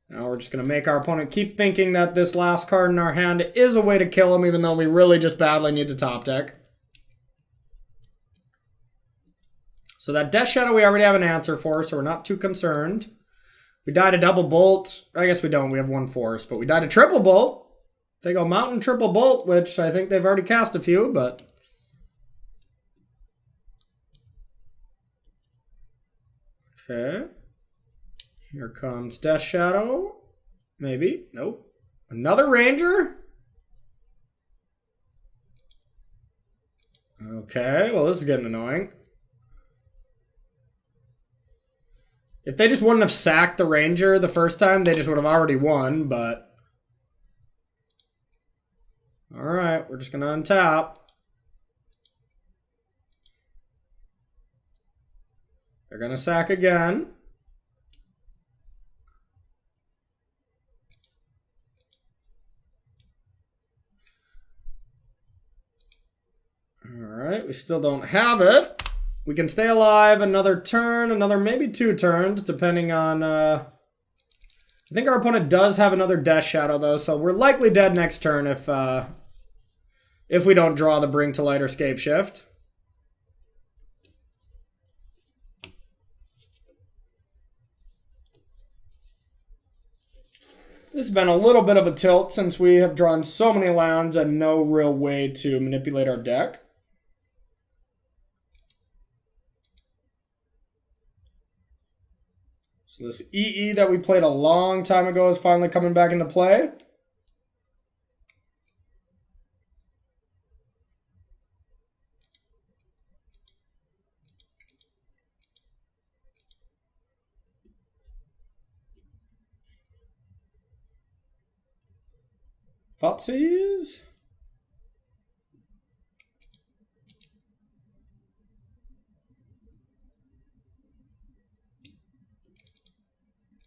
Now we're just going to make our opponent keep thinking that this last card in our hand is a way to kill him, even though we really just badly need to top deck. So that Death Shadow we already have an answer for, so we're not too concerned. We died a double bolt. I guess we don't. We have one force, but we died a triple bolt. They go Mountain Triple Bolt, which I think they've already cast a few, but... Okay. Here comes Death Shadow. Maybe. Nope. Another Ranger? Okay, well this is getting annoying. If they just wouldn't have sacked the Ranger the first time, they just would have already won, but... Alright, we're just going to untap. They're going to sack again. Alright, we still don't have it. We can stay alive another turn, maybe 2 turns, depending on... I think our opponent does have another Death Shadow, though, so we're likely dead next turn if we don't draw the Bring to Light or Scapeshift. This has been a little bit of a tilt since we have drawn so many lands and no real way to manipulate our deck. So this EE that we played a long time ago is finally coming back into play. Thoughtseize.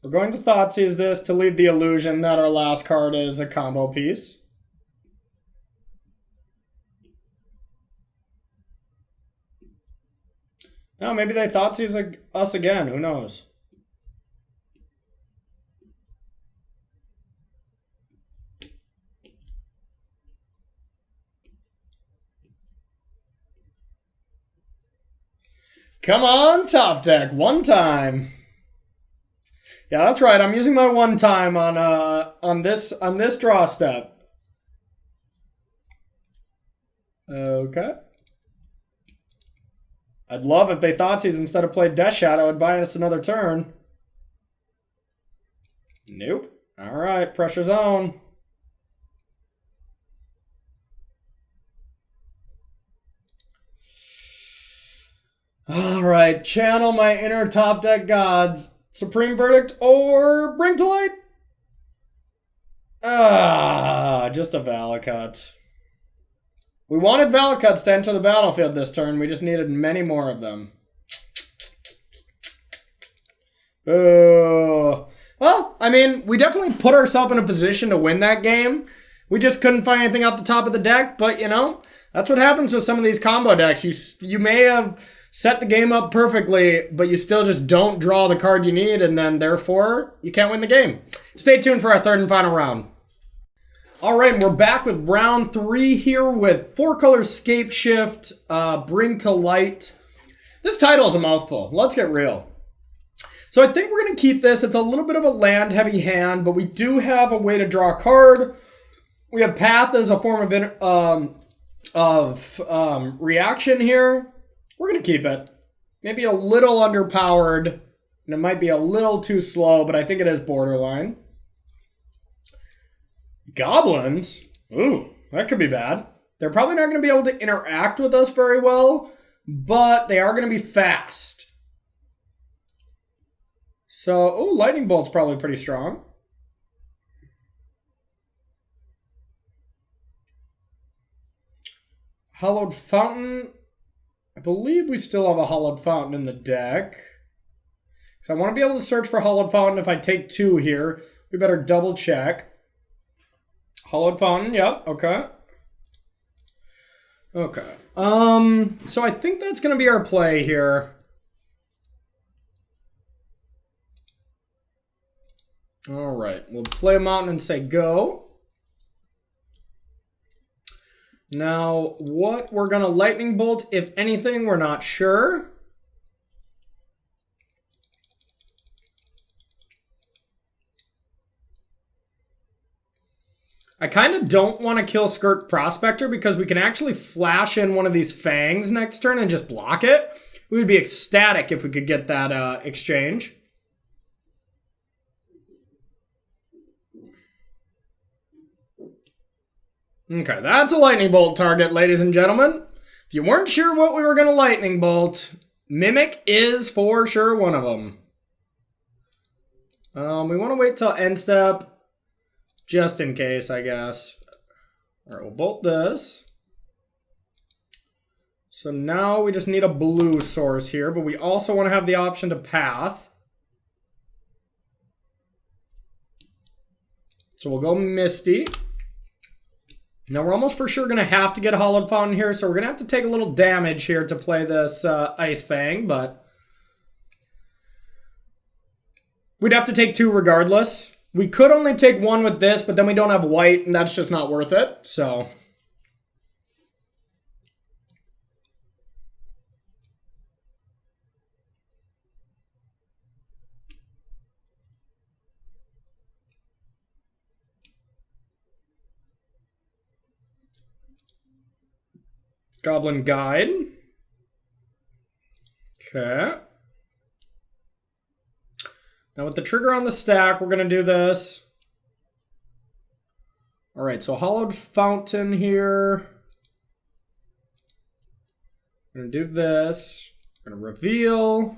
We're going to Thoughtseize this to leave the illusion that our last card is a combo piece. No, maybe they Thoughtseize us again. Who knows? Come on, top deck. One time. Yeah, that's right. I'm using my one time on this draw step. Okay. I'd love if they Thoughtseize instead of played Death Shadow. It'd buy us another turn. Nope. All right, pressure zone. All right, channel my inner top deck gods. Supreme Verdict or Bring to Light? Just a Valakut. We wanted Valakuts to enter the battlefield this turn. We just needed many more of them. Boo. Well, I mean, we definitely put ourselves in a position to win that game. We just couldn't find anything out the top of the deck, but, you know, that's what happens with some of these combo decks. You may have set the game up perfectly, but you still just don't draw the card you need, and then, therefore, you can't win the game. Stay tuned for our third and final round. All right, and we're back with round 3 here with 4-color Scapeshift, Bring to Light. This title is a mouthful. Let's get real. So I think we're going to keep this. It's a little bit of a land-heavy hand, but we do have a way to draw a card. We have Path as a form of reaction here. We're going to keep it. Maybe a little underpowered, and it might be a little too slow, but I think it is borderline. Goblins? Ooh, that could be bad. They're probably not going to be able to interact with us very well, but they are going to be fast. So, ooh, Lightning Bolt's probably pretty strong. Hollowed Fountain. I believe we still have a Hollowed Fountain in the deck. So I want to be able to search for Hollowed Fountain if I take 2 here. We better double check. Hollowed Fountain, yep, okay. Okay. So I think that's going to be our play here. All right, we'll play a mountain and say go. Now, what we're going to Lightning Bolt, if anything, we're not sure. I kind of don't want to kill Skirt Prospector because we can actually flash in one of these Fangs next turn and just block it. We would be ecstatic if we could get that exchange. Okay, that's a Lightning Bolt target, ladies and gentlemen. If you weren't sure what we were going to Lightning Bolt, Mimic is for sure one of them. We want to wait till end step. Just in case, I guess. All right, we'll bolt this. So now we just need a blue source here, but we also want to have the option to path. So we'll go Misty. Now we're almost for sure going to have to get a Hollowed Fountain here, so we're going to have to take a little damage here to play this Ice Fang, but we'd have to take 2 regardless. We could only take 1 with this, but then we don't have white, and that's just not worth it, so. Goblin Guide. Okay. Now with the trigger on the stack, we're going to do this. All right, so Hollowed Fountain here. We're going to do this. We're going to reveal.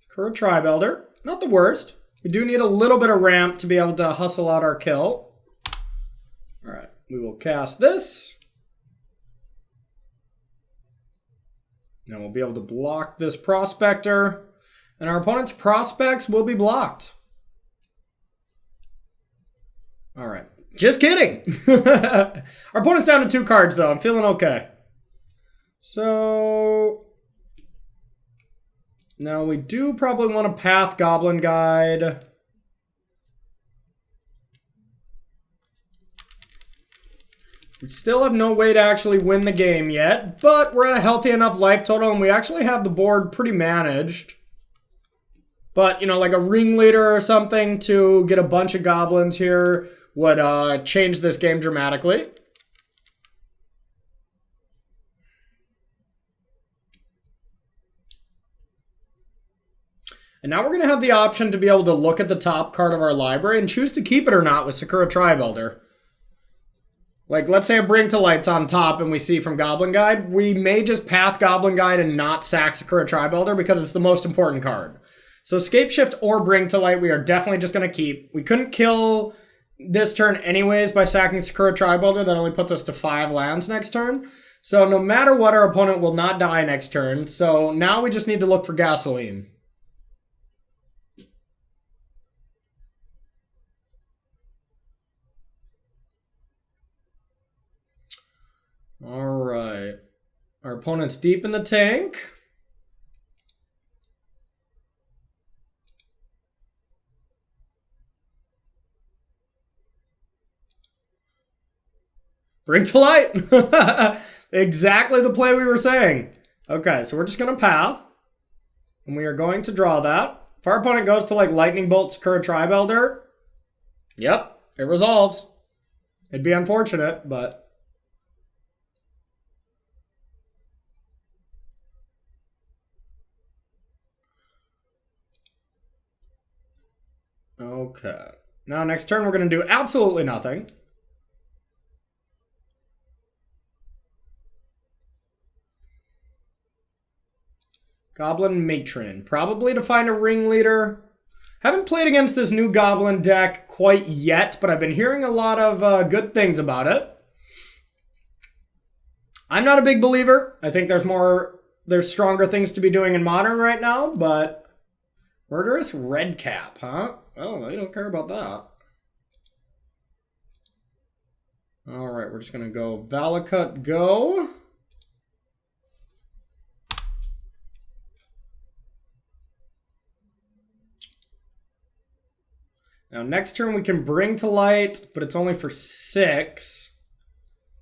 Current Tribe Elder. Not the worst. We do need a little bit of ramp to be able to hustle out our kill. All right, we will cast this. Now we'll be able to block this Prospector. And our opponent's prospects will be blocked. All right. Just kidding. Our opponent's down to 2 cards, though. I'm feeling okay. So now we do probably want to path Goblin Guide. We still have no way to actually win the game yet, but we're at a healthy enough life total, and we actually have the board pretty managed. But, you know, like a ringleader or something to get a bunch of goblins here would change this game dramatically. And now we're going to have the option to be able to look at the top card of our library and choose to keep it or not with Sakura Tribe Elder. Like, let's say a Bring to Light's on top and we see from Goblin Guide. We may just path Goblin Guide and not sack Sakura Tribe Elder because it's the most important card. So Scapeshift or Bring to Light, we are definitely just going to keep. We couldn't kill this turn anyways by sacking Sakura Tribe Elder. That only puts us to 5 lands next turn. So no matter what, our opponent will not die next turn. So now we just need to look for gasoline. All right. Our opponent's deep in the tank. Bring to Light. Exactly the play we were saying. Okay, so we're just going to path. And we are going to draw that. If our opponent goes to like Lightning Bolt, Sakura Tribe Elder, yep, it resolves. It'd be unfortunate, but... Okay. Now next turn we're going to do absolutely nothing. Goblin Matron. Probably to find a ringleader. Haven't played against this new Goblin deck quite yet, but I've been hearing a lot of good things about it. I'm not a big believer. I think there's stronger things to be doing in Modern right now, but Murderous Redcap, huh? Oh, they don't care about that. All right, we're just going to go Valakut go. Now, next turn we can bring to light, but it's only for 6.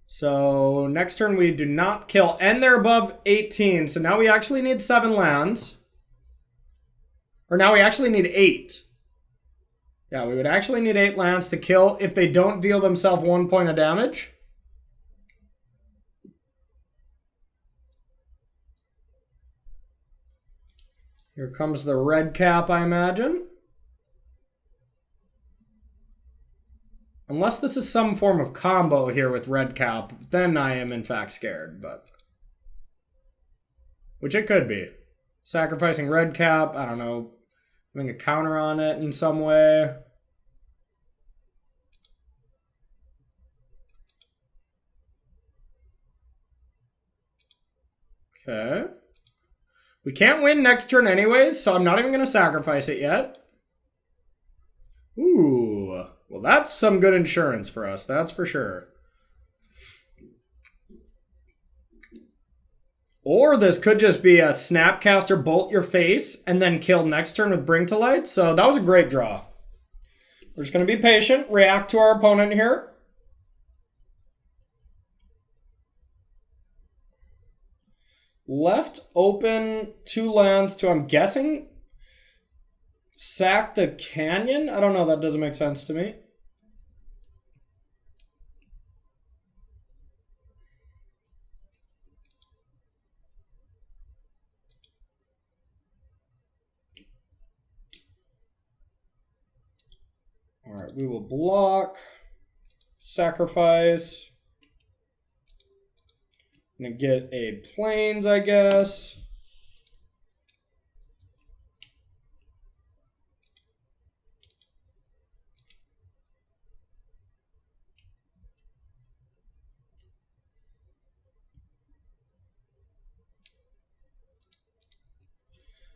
So, next turn we do not kill, and they're above 18. So now we actually need 7 lands. Or now we actually need 8. Yeah, we would actually need 8 lands to kill if they don't deal themselves 1 point of damage. Here comes the red cap, I imagine. Unless this is some form of combo here with red cap, then I am in fact scared, but... Which it could be. Sacrificing red cap, I don't know, having a counter on it in some way. Okay. We can't win next turn anyways, so I'm not even going to sacrifice it yet. Ooh. Well, that's some good insurance for us, that's for sure. Or this could just be a Snapcaster Bolt your face and then kill next turn with Bring to Light. So that was a great draw. We're just going to be patient, react to our opponent here. Left open 2 lands to, I'm guessing, sack the Canyon? I don't know, that doesn't make sense to me. All right, we will block, sacrifice. I'm gonna get a Plains, I guess.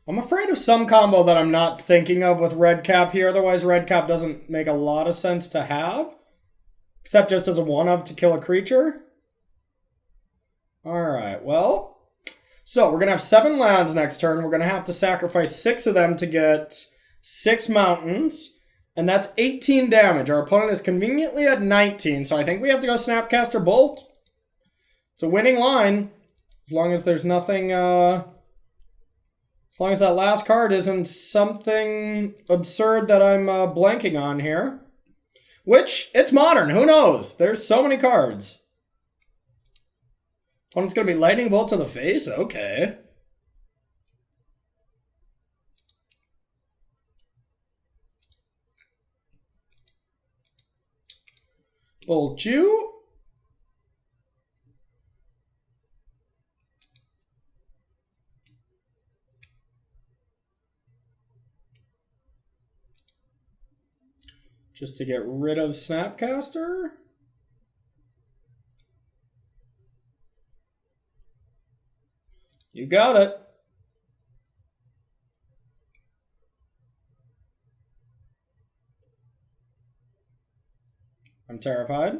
I'm afraid of some combo that I'm not thinking of with red cap here. Otherwise, red cap doesn't make a lot of sense to have. Except just as a one-of to kill a creature. Alright, well. So, we're going to have 7 lands next turn. We're going to have to sacrifice 6 of them to get 6 mountains. And that's 18 damage. Our opponent is conveniently at 19. So I think we have to go Snapcaster Bolt. It's a winning line. As long as there's nothing... As long as that last card isn't something absurd that I'm blanking on here. Which, it's Modern. Who knows? There's so many cards. Opponent's going to be Lightning Bolt to the face? Okay. Bolt you. Just to get rid of Snapcaster. You got it. I'm terrified.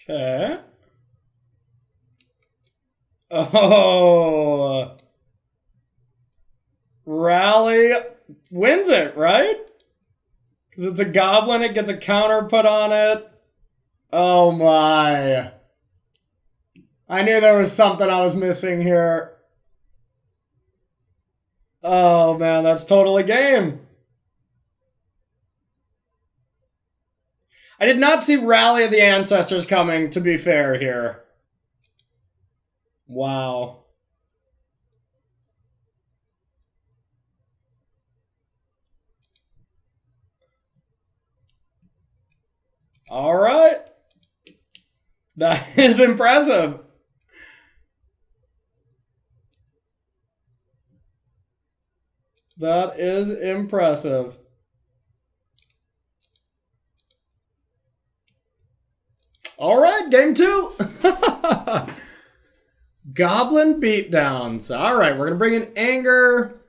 Okay. Oh. Rally wins it, right? Because it's a goblin, it gets a counter put on it. Oh my. I knew there was something I was missing here. Oh man, that's totally game. I did not see Rally of the Ancestors coming, to be fair here. Wow. All right. That is impressive. That is impressive. All right, game 2. Goblin beatdowns. All right, we're going to bring in Anger.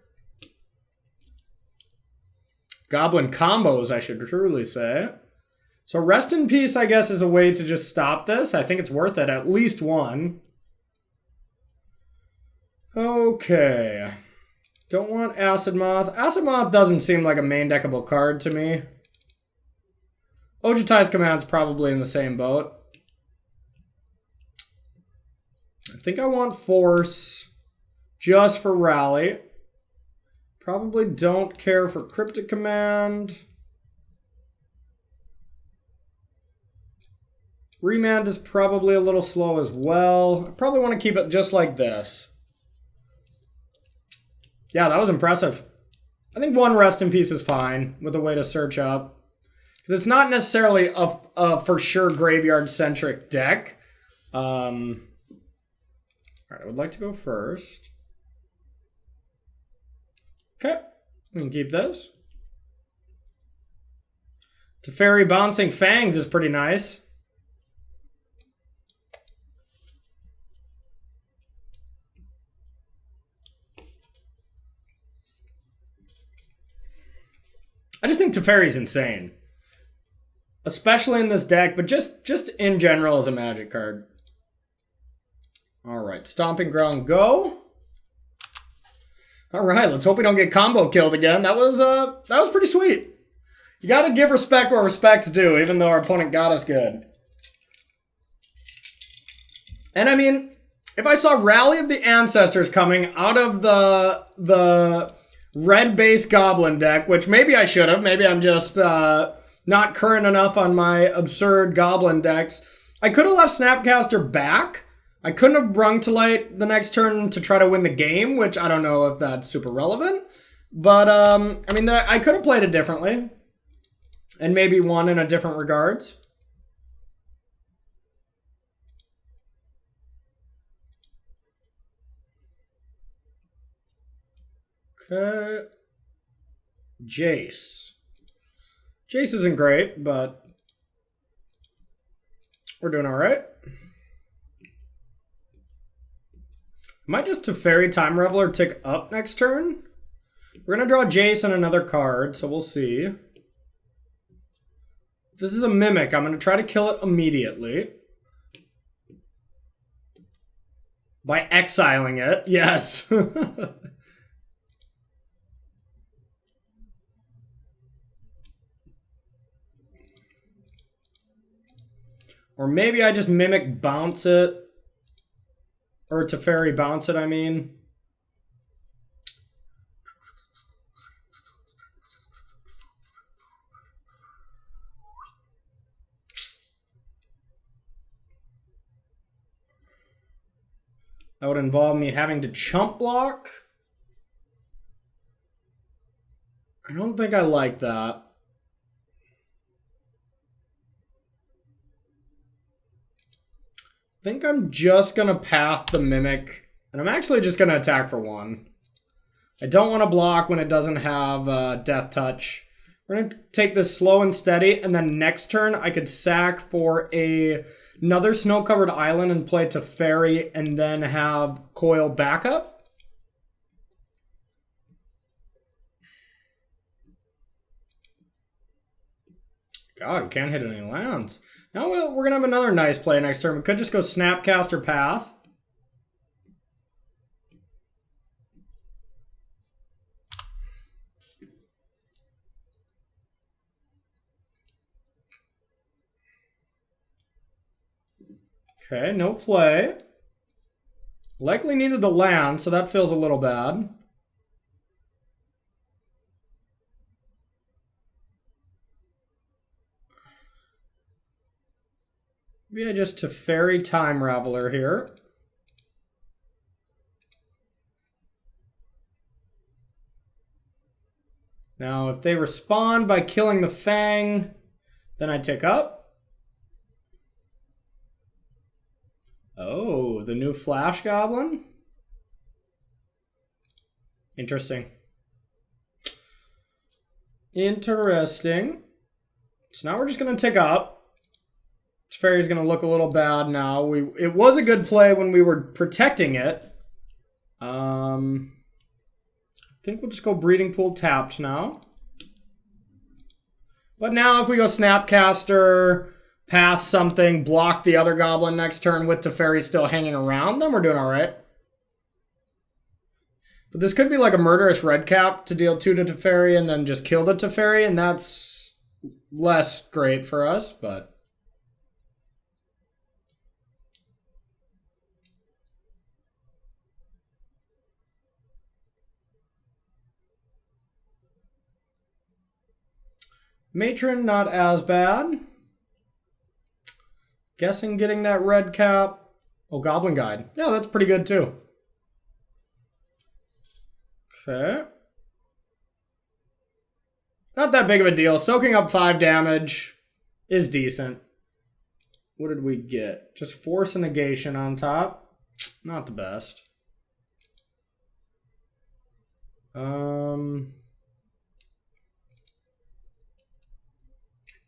Goblin combos, I should truly say. So Rest in Peace, I guess, is a way to just stop this. I think it's worth it, at least one. Okay. Don't want Acid Moth. Acid Moth doesn't seem like a main deckable card to me. Ojutai's Command's probably in the same boat. I think I want Force just for Rally. Probably don't care for Cryptic Command. Remand is probably a little slow as well. I probably want to keep it just like this. Yeah, that was impressive. I think one Rest in Peace is fine with a way to search up. Because it's not necessarily a for sure graveyard-centric deck. All right, I would like to go first. Okay, we can keep this. Teferi Bouncing Fangs is pretty nice. I just think Teferi's insane. Especially in this deck, but just in general as a Magic card. Alright, Stomping Ground, go. Alright, let's hope we don't get combo killed again. That was pretty sweet. You gotta give respect where respect's due, even though our opponent got us good. And I mean, if I saw Rally of the Ancestors coming out of the red-based Goblin deck, which maybe I should have, maybe I'm just not current enough on my absurd Goblin decks, I could have left Snapcaster back. I couldn't have brung to light the next turn to try to win the game, which I don't know if that's super relevant. But, I mean, I could have played it differently. And maybe won in a different regards. Okay. Jace. Jace isn't great, but we're doing all right. Might just Teferi Time Reveler tick up next turn. We're going to draw Jace and another card, so we'll see. If this is a Mimic, I'm going to try to kill it immediately. By exiling it, yes. Or maybe I just Mimic bounce it. Or Teferi bounce it, I mean. That would involve me having to chump block. I don't think I like that. I think I'm just going to path the Mimic. And I'm actually just going to attack for 1. I don't want to block when it doesn't have Death Touch. We're going to take this slow and steady. And then next turn, I could sack for another snow-covered island and play Teferi and then have Coil backup. God, we can't hit any lands. Now we're going to have another nice play next turn. We could just go Snapcaster Path. Okay, no play. Likely needed the land, so that feels a little bad. Maybe I just Teferi Time Raveler here. Now, if they respond by killing the Fang, then I take up. Oh, the new Flash Goblin? Interesting. Interesting. So now we're just going to take up. Teferi's going to look a little bad now. It was a good play when we were protecting it. I think we'll just go Breeding Pool tapped now. But now if we go Snapcaster, pass something, block the other goblin next turn with Teferi still hanging around, then we're doing all right. But this could be like a Murderous Redcap to deal 2 to Teferi and then just kill the Teferi, and that's less great for us, but... Matron, not as bad. Guessing getting that red cap. Oh, Goblin Guide. Yeah, that's pretty good too. Okay. Not that big of a deal. Soaking up 5 damage is decent. What did we get? Just Force and Negation on top. Not the best. I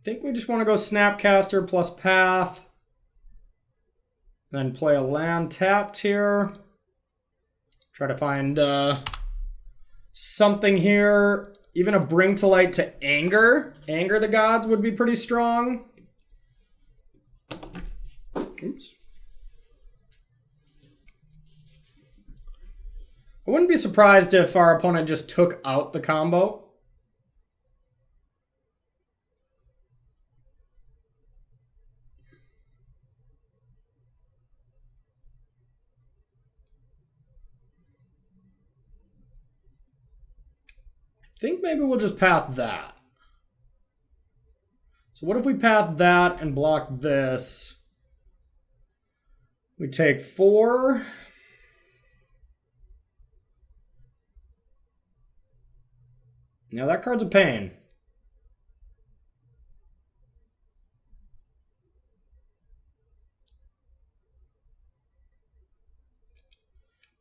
think we just want to go Snapcaster plus Path. Then play a land tapped here. Try to find something here. Even a Bring to Light to Anger. Anger the Gods would be pretty strong. Oops. I wouldn't be surprised if our opponent just took out the combo. I think maybe we'll just path that. So what if we path that and block this? We take 4. Now that card's a pain.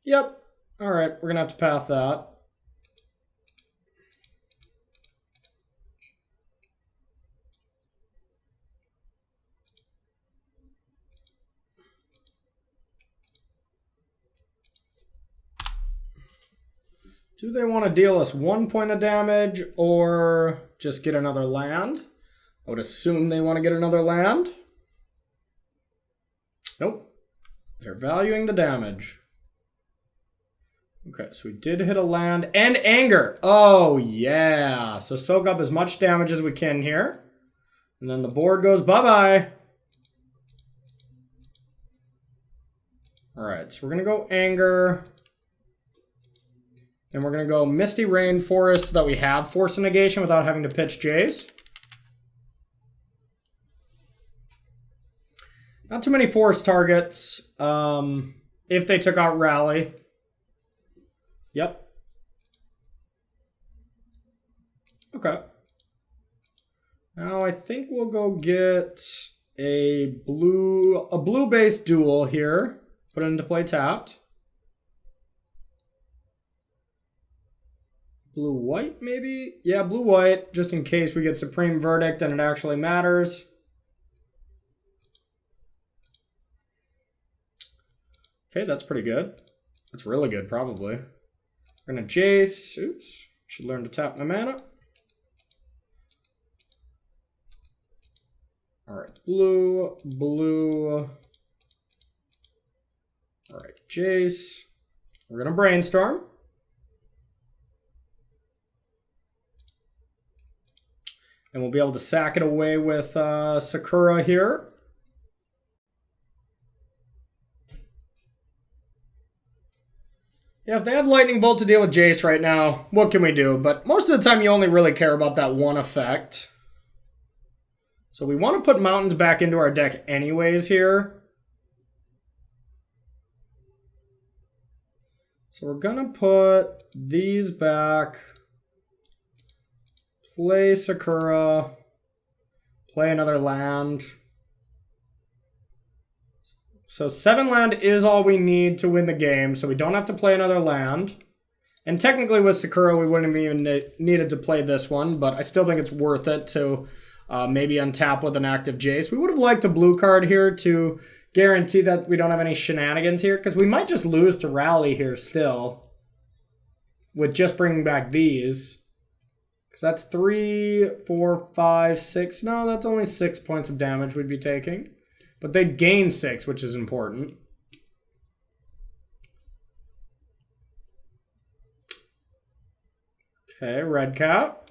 Yep. All right, we're going to have to path that. Do they want to deal us 1 point of damage or just get another land? I would assume they want to get another land. Nope. They're valuing the damage. Okay, so we did hit a land and anger. Oh, yeah. So soak up as much damage as we can here. And then the board goes bye-bye. All right, so we're going to go anger. And we're going to go Misty Rainforest so that we have Force and Negation without having to pitch Jays. Not too many force targets if they took out Rally. Yep. Okay. Now I think we'll go get a blue-based duel here. Put it into play tapped. Blue-white, maybe? Yeah, blue-white, just in case we get Supreme Verdict and it actually matters. Okay, that's pretty good. That's really good, probably. We're going to Jace. Oops. Should learn to tap my mana. All right, blue, blue. All right, Jace. We're going to Brainstorm. And we'll be able to sack it away with Sakura here. Yeah, if they have Lightning Bolt to deal with Jace right now, what can we do? But most of the time you only really care about that one effect. So we want to put mountains back into our deck anyways here. So we're going to put these back. Play Sakura. Play another land. So 7 land is all we need to win the game, so we don't have to play another land. And technically with Sakura, we wouldn't have even needed to play this one, but I still think it's worth it to maybe untap with an active Jace. We would have liked a blue card here to guarantee that we don't have any shenanigans here, because we might just lose to Rally here still with just bringing back these. Because that's 3, 4, 5, 6. No, that's only 6 points of damage we'd be taking. But they'd gain 6, which is important. Okay, red cap.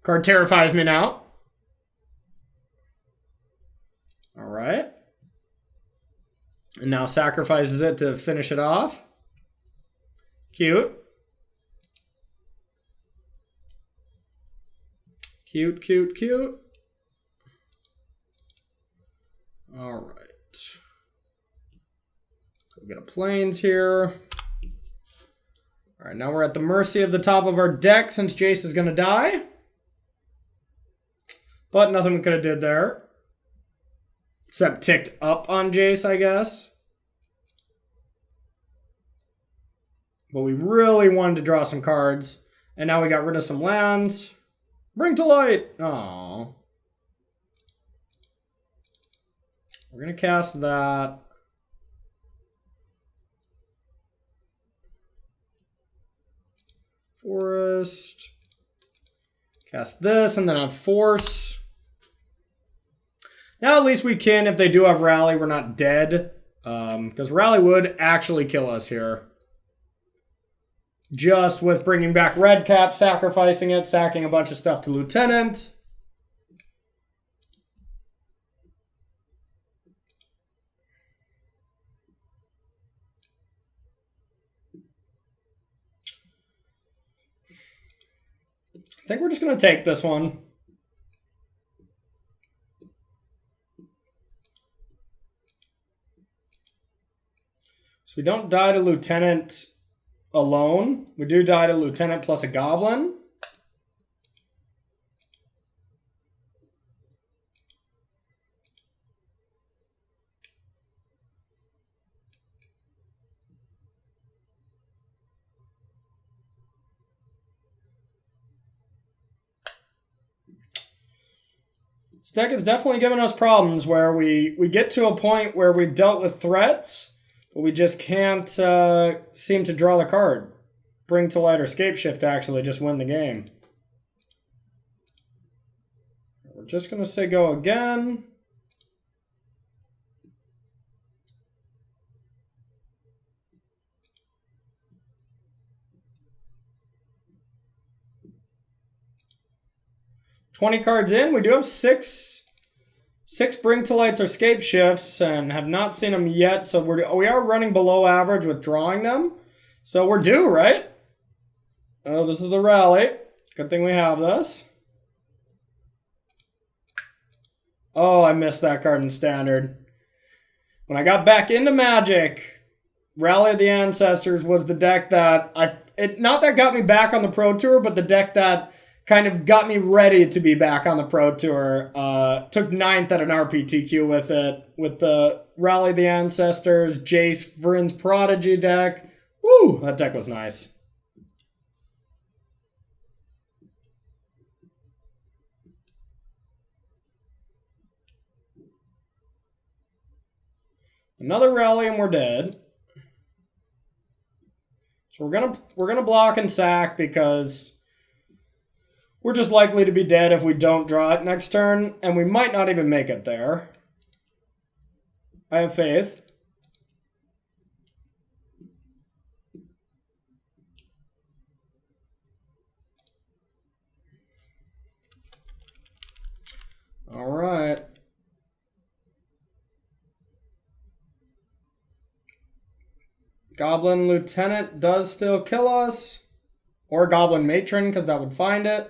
Card terrifies me now. All right. And now sacrifices it to finish it off. Cute. Cute, cute, cute. All right. Go get a plains here. All right, now we're at the mercy of the top of our deck since Jace is going to die. But nothing we could have did there. Except ticked up on Jace, I guess. But we really wanted to draw some cards. And now we got rid of some lands. Bring to light! Aww. We're going to cast that. Forest. Cast this and then have Force. Now at least we can, if they do have Rally, we're not dead. Because Rally would actually kill us here. Just with bringing back red cap, sacrificing it, sacking a bunch of stuff to Lieutenant. I think we're just going to take this one. So we don't die to Lieutenant alone. We do die to Lieutenant plus a Goblin. This deck is definitely giving us problems where we get to a point where we've dealt with threats, but we just can't seem to draw the card. Bring to light or Scapeshift to actually just win the game. We're just going to say go again. $20 cards in. We do have six Bring to Lights or Scapeshifts and have not seen them yet. So we are running below average with drawing them. So we're due, right? Oh, this is the Rally. Good thing we have this. Oh, I missed that card in Standard. When I got back into Magic, Rally of the Ancestors was the deck that not that got me back on the Pro Tour, but the deck that kind of got me ready to be back on the Pro Tour. Took 9th at an RPTQ with it. With the Rally of the Ancestors, Jace, Vryn's Prodigy deck. Woo! That deck was nice. Another Rally and we're dead. So we're gonna block and sack because we're just likely to be dead if we don't draw it next turn, and we might not even make it there. I have faith. All right. Goblin Lieutenant does still kill us. Or Goblin Matron, because that would find it.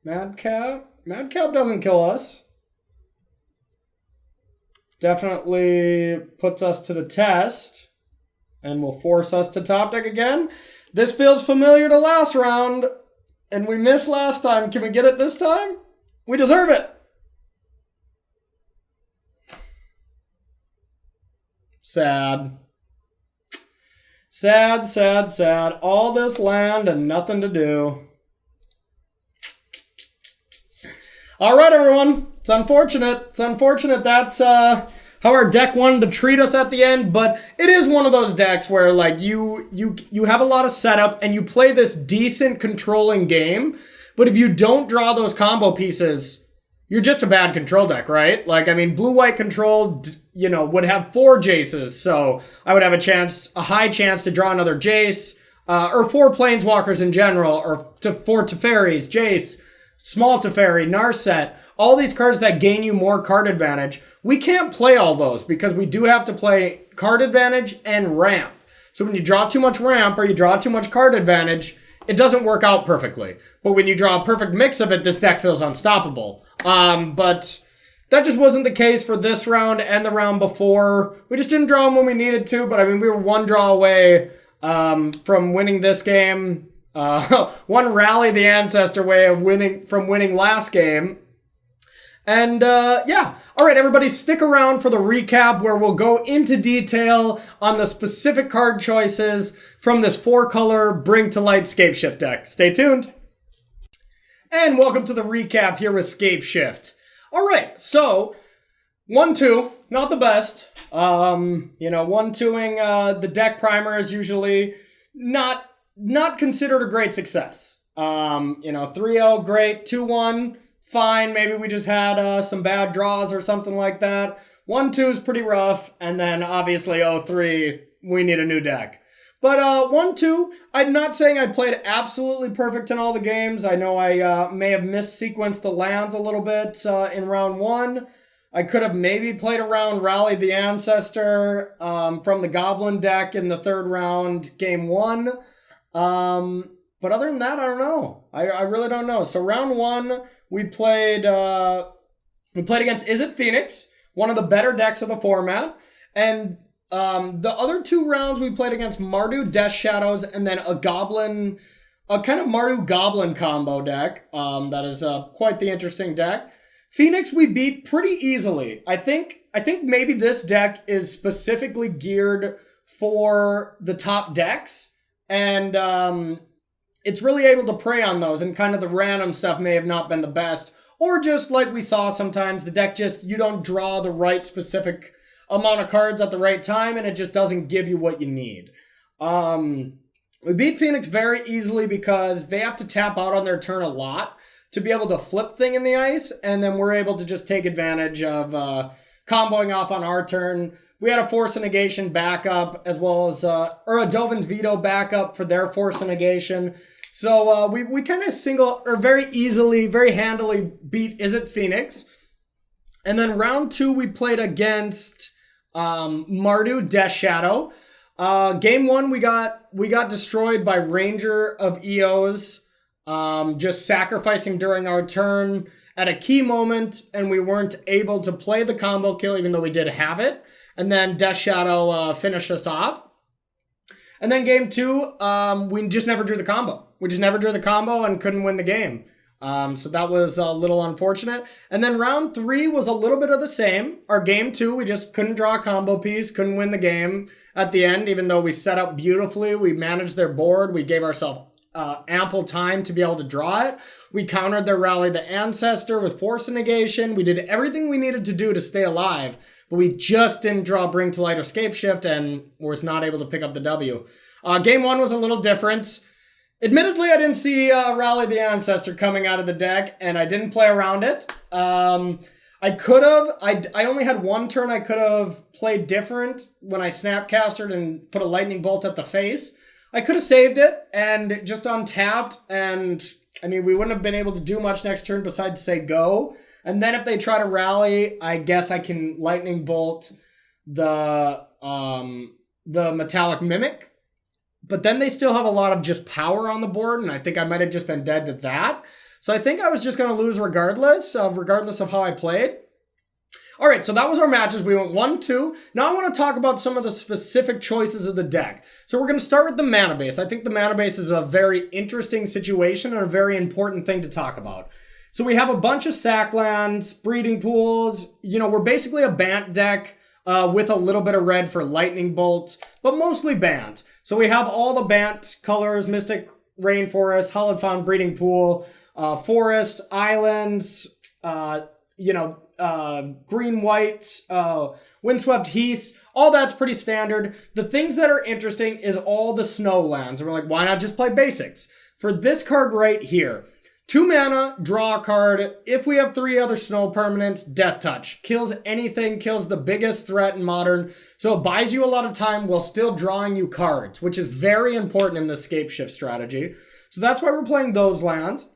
Madcap. Madcap doesn't kill us. Definitely puts us to the test. And will force us to top deck again. This feels familiar to last round. And we missed last time. Can we get it this time? We deserve it. Sad. Sad, sad, sad. All this land and nothing to do. All right, everyone. It's unfortunate. It's unfortunate that's how our deck wanted to treat us at the end, but it is one of those decks where like you have a lot of setup and you play this decent controlling game, but if you don't draw those combo pieces, you're just a bad control deck, right? Like, I mean, blue-white control, you know, would have 4 Jaces, so I would have a high chance to draw another Jace, or 4 Planeswalkers in general, or 4 Teferis, Jace, small Teferi, Narset, all these cards that gain you more card advantage. We can't play all those because we do have to play card advantage and ramp. So when you draw too much ramp or you draw too much card advantage, it doesn't work out perfectly. But when you draw a perfect mix of it, this deck feels unstoppable. But that just wasn't the case for this round and the round before. We just didn't draw them when we needed to, but I mean, we were 1 draw away from winning this game. 1 Rally the Ancestor way of winning last game. And yeah, all right, everybody, stick around for the recap where we'll go into detail on the specific card choices from this 4-color Bring to Light Scapeshift deck. Stay tuned. And welcome to the recap here with Scapeshift. All right, so 1-2, not the best. You know, 1-2ing the deck primer is usually not considered a great success. You know, 3-0, great. 2-1, fine. Maybe we just had some bad draws or something like that. 1-2 is pretty rough. And then obviously 0-3, we need a new deck. But 1-2, I'm not saying I played absolutely perfect in all the games. I know I may have missequenced the lands a little bit in round 1. I could have maybe played around Rally the Ancestor from the Goblin deck in the 3rd round, game 1. But other than that, I don't know. I really don't know. So round 1, we played against Is It Phoenix, one of the better decks of the format. And the other 2 rounds we played against Mardu Death Shadows and then a kind of Mardu Goblin combo deck. That is quite the interesting deck. Phoenix we beat pretty easily. I think maybe this deck is specifically geared for the top decks. And it's really able to prey on those, and kind of the random stuff may have not been the best. Or just like we saw sometimes, the deck you don't draw the right specific amount of cards at the right time, and it just doesn't give you what you need. We beat Phoenix very easily because they have to tap out on their turn a lot to be able to flip thing in the ice, and then we're able to just take advantage of comboing off on our turn. We had a Force of Negation backup, as well as or a Dovin's Veto backup for their Force of Negation. So we kind of very easily, very handily beat Is It Phoenix. And then round 2, we played against Mardu Death Shadow. Game 1, we got destroyed by Ranger of Eos, just sacrificing during our turn at a key moment, and we weren't able to play the combo kill, even though we did have it. And then Death Shadow finished us off. And then game 2, we just never drew the combo. We just never drew the combo and couldn't win the game. So that was a little unfortunate. And then round 3 was a little bit of the same. Our game 2, we just couldn't draw a combo piece, couldn't win the game at the end, even though we set up beautifully. We managed their board. We gave ourselves ample time to be able to draw it. We countered their Rally the Ancestor with Force of Negation. We did everything we needed to do to stay alive, but we just didn't draw Bring to Light or Scapeshift and was not able to pick up the W. Game 1 was a little different. Admittedly, I didn't see Rally the Ancestor coming out of the deck, and I didn't play around it. I could have. I only had 1 turn I could have played different when I Snapcastered and put a Lightning Bolt at the face. I could have saved it and just untapped, and I mean, we wouldn't have been able to do much next turn besides say go. And then if they try to rally, I guess I can Lightning Bolt the Rally the Ancestor, and then just untapped, and I mean, we wouldn't have been able to do much next turn besides say go. And then if they try to rally, I guess I can Lightning Bolt the Rally the Ancestor, and then just untapped, and I mean, we wouldn't have been able to do much next turn besides say go. And then if they try to rally, I guess I can Lightning Bolt the the Metallic Mimic. But then they still have a lot of just power on the board, and I think I might have just been dead to that. So I think I was just going to lose regardless of how I played. All right, so that was our matches. We went 1-2. Now I want to talk about some of the specific choices of the deck. So we're going to start with the mana base. I think the mana base is a very interesting situation and a very important thing to talk about. So we have a bunch of sack lands, breeding pools. You know, we're basically a Bant deck with a little bit of red for Lightning Bolt, but mostly Bant. So we have all the Bant colors: Mystic, Rainforest, Hallowed Fountain, Breeding Pool, Forest, Islands, green, white, windswept heaths. All that's pretty standard. The things that are interesting is all the snow lands. And we're like, why not just play basics? For this card right here, 2 mana, draw a card. If we have 3 other snow permanents, Death Touch. Kills anything, kills the biggest threat in Modern. So it buys you a lot of time while still drawing you cards, which is very important in the Scapeshift strategy. So that's why we're playing those lands.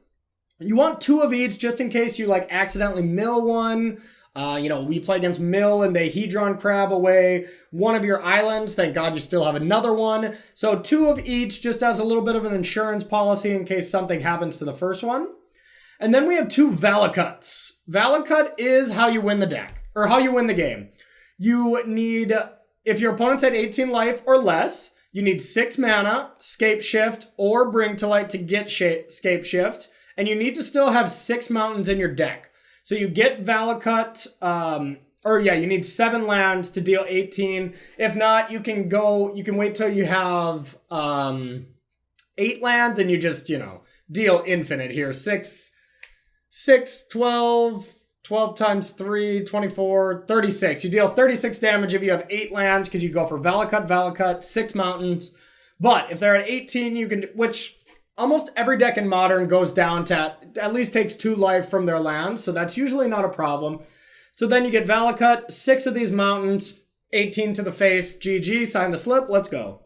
You want 2 of each just in case you like accidentally mill one. We play against mill and they Hedron Crab away one of your islands. Thank God you still have another one. So 2 of each just as a little bit of an insurance policy in case something happens to the first one. And then we have 2 Valacuts. Valacut is how you win the deck, or how you win the game. You need, if your opponent's at 18 life or less, you need 6 mana, Scapeshift, or Bring to Light to get Scapeshift. And you need to still have 6 mountains in your deck. So you get Valacut, you need 7 lands to deal 18. If not, you can wait till you have 8 lands and you just, deal infinite here. 6, 12 times 3, 24, 36. You deal 36 damage if you have 8 lands because you go for Valacut, 6 mountains. But if they're at 18, you can, which almost every deck in Modern goes down to at least takes 2 life from their lands, so that's usually not a problem. So then you get Valacut, 6 of these mountains, 18 to the face, GG, sign the slip, let's go.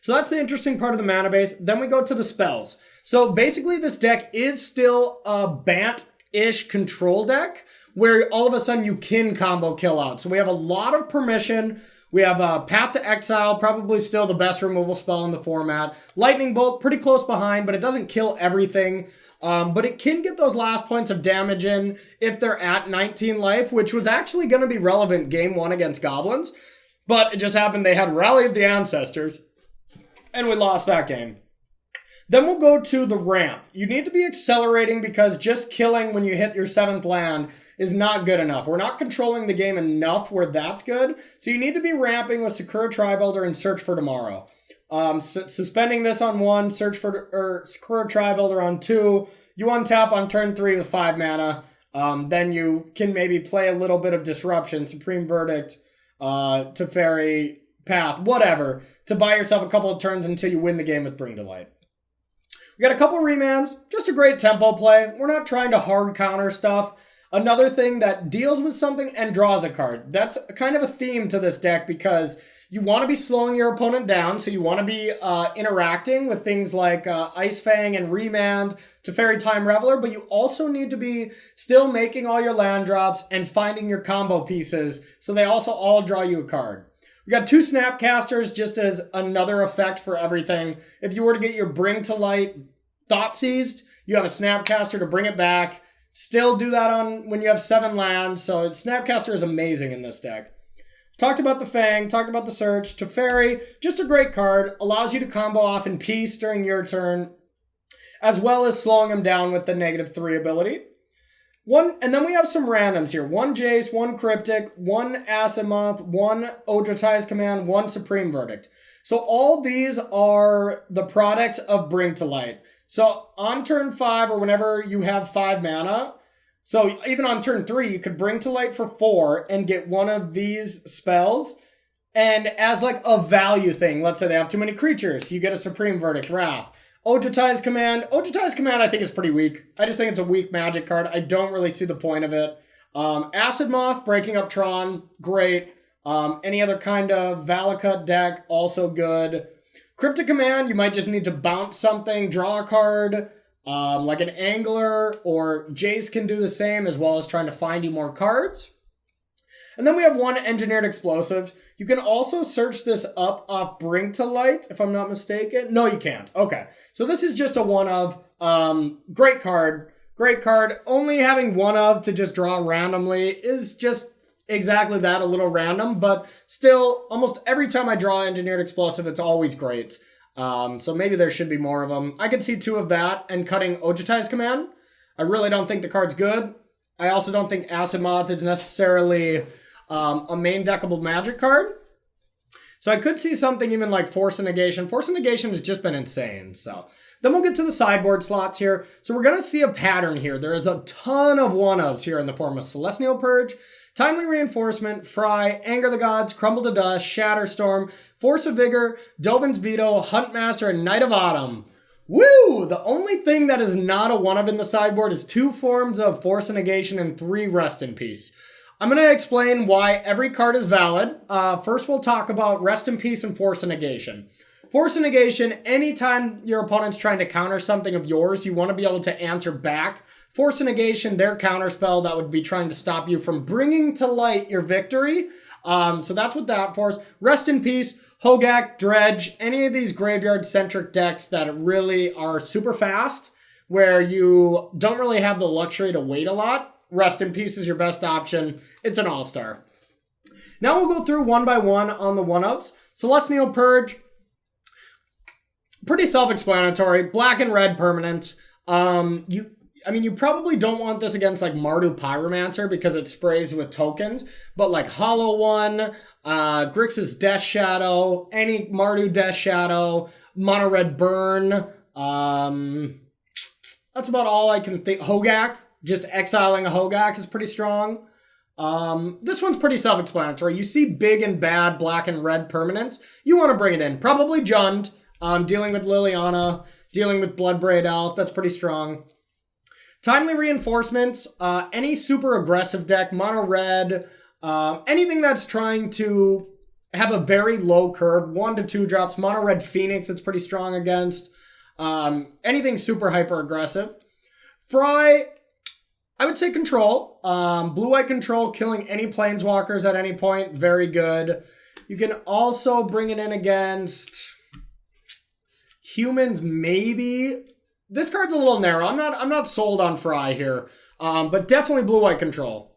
So that's the interesting part of the mana base. Then we go to the spells. So basically this deck is still a Bant-ish control deck, where all of a sudden you can combo kill out. So we have a lot of permission. We have Path to Exile, probably still the best removal spell in the format. Lightning Bolt, pretty close behind, but it doesn't kill everything. But it can get those last points of damage in if they're at 19 life, which was actually going to be relevant game 1 against Goblins. But it just happened they had Rally of the Ancestors, and we lost that game. Then we'll go to the ramp. You need to be accelerating because just killing when you hit your 7th land is not good enough. We're not controlling the game enough where that's good. So you need to be ramping with Sakura Tribuilder and Search for Tomorrow. Suspending this on 1, Sakura Tribuilder on 2. You untap on turn 3 with 5 mana. Then you can maybe play a little bit of Disruption, Supreme Verdict, Teferi, Path, whatever, to buy yourself a couple of turns until you win the game with Bring to Light. We got a couple remands, just a great tempo play. We're not trying to hard counter stuff. Another thing that deals with something and draws a card. That's kind of a theme to this deck because you want to be slowing your opponent down, so you want to be interacting with things like Ice Fang and Remand, Teferi Time Reveler, but you also need to be still making all your land drops and finding your combo pieces, so they also all draw you a card. We got 2 Snapcasters just as another effect for everything. If you were to get your Bring to Light Thought Seized, you have a Snapcaster to bring it back. Still do that on when you have 7 lands, so Snapcaster is amazing in this deck. Talked about the Fang, talked about the Search. Teferi, just a great card. Allows you to combo off in peace during your turn, as well as slowing them down with the -3 ability. And then we have some randoms here. 1 Jace, 1 Cryptic, 1 Asimov, 1 Ojatai's Command, 1 Supreme Verdict. So all these are the product of Bring to Light. So on turn 5 or whenever you have 5 mana, so even on turn 3, you could Bring to Light for 4 and get one of these spells. And as like a value thing, let's say they have too many creatures, you get a Supreme Verdict, Wrath. Ojatai's Command I think is pretty weak. I just think it's a weak magic card. I don't really see the point of it. Acid Moth, breaking up Tron, great. Any other kind of Valacut deck, also good. Cryptic Command, you might just need to bounce something, draw a card, like an Angler, or Jace can do the same, as well as trying to find you more cards. And then we have 1 Engineered Explosive. You can also search this up off Bring to Light, if I'm not mistaken. No, you can't. Okay. So this is just a one of. Great card. Great card. Only having one of to just draw randomly is just exactly that, a little random. But still, almost every time I draw Engineered Explosive, it's always great. So maybe there should be more of them. I could see 2 of that and cutting Ojutai's Command. I really don't think the card's good. I also don't think Acid Moth is necessarily a main deckable Magic card. So I could see something even like Force and Negation. Force and Negation has just been insane. So then we'll get to the sideboard slots here. So we're going to see a pattern here. There is a ton of one-ofs here in the form of Celestial Purge, Timely Reinforcement, Fry, Anger the Gods, Crumble to Dust, Shatterstorm, Force of Vigor, Dovin's Veto, Huntmaster, and Knight of Autumn. Woo! The only thing that is not a one-of in the sideboard is 2 forms of Force and Negation and 3 Rest in Peace. I'm going to explain why every card is valid. First, we'll talk about Rest in Peace and Force and Negation. Force and Negation, anytime your opponent's trying to counter something of yours, you want to be able to answer back. Force and Negation, their counterspell that would be trying to stop you from bringing to light your victory. So that's what that for. Rest in Peace, Hogak, Dredge, any of these graveyard-centric decks that really are super fast, where you don't really have the luxury to wait a lot. Rest in Peace is your best option. It's an all-star. Now we'll go through one by one on the one-ofs. Celestial Purge, pretty self-explanatory. Black and red permanent. You probably don't want this against like Mardu Pyromancer because it sprays with tokens, but like Hollow One, Grixis Death Shadow, any Mardu Death Shadow, Mono Red Burn. That's about all I can think. Hogak. Just exiling a Hogak is pretty strong. This one's pretty self-explanatory. You see big and bad black and red permanents, you want to bring it in. Probably Jund, dealing with Liliana, dealing with Bloodbraid Elf, that's pretty strong. Timely Reinforcements, any super aggressive deck, mono red, anything that's trying to have a very low curve, 1 to 2 drops, mono red Phoenix, it's pretty strong against. Anything super hyper aggressive. Fry, I would say control. Blue-white control, killing any planeswalkers at any point. Very good. You can also bring it in against humans, maybe. This card's a little narrow. I'm not sold on Fry here. But definitely blue-white control.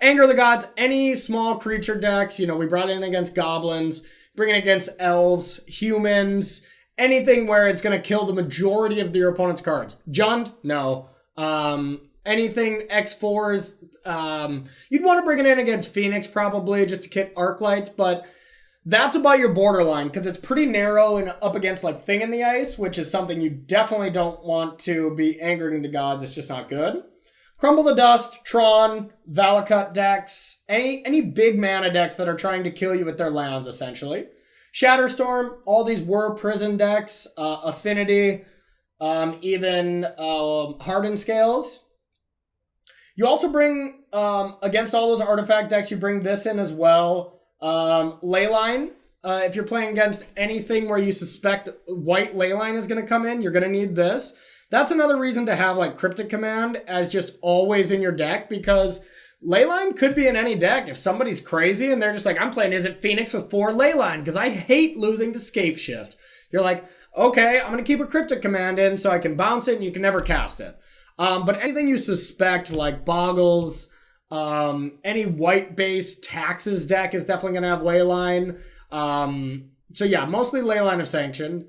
Anger the Gods, any small creature decks. You know, we brought it in against goblins. Bring it against elves, humans. Anything where it's going to kill the majority of your opponent's cards. Jund? No. Anything X4s, you'd want to bring it in against Phoenix probably just to hit Arclights, but that's about your borderline because it's pretty narrow and up against like Thing in the Ice, which is something you definitely don't want to be angering the gods. It's just not good. Crumble the Dust, Tron, Valakut decks, any big mana decks that are trying to kill you with their lands essentially. Shatterstorm, all these were prison decks, Affinity, even Hardened Scales. You also bring, against all those artifact decks, you bring this in as well. Leyline, if you're playing against anything where you suspect white Leyline is going to come in, you're going to need this. That's another reason to have like Cryptic Command as just always in your deck, because Leyline could be in any deck. If somebody's crazy and they're just like, I'm playing Izzet Phoenix with 4 Leyline, because I hate losing to Scapeshift. You're like, okay, I'm going to keep a Cryptic Command in so I can bounce it and you can never cast it. But anything you suspect, like Boggles, any white-based Taxes deck is definitely going to have Leyline. So yeah, mostly Leyline of Sanction.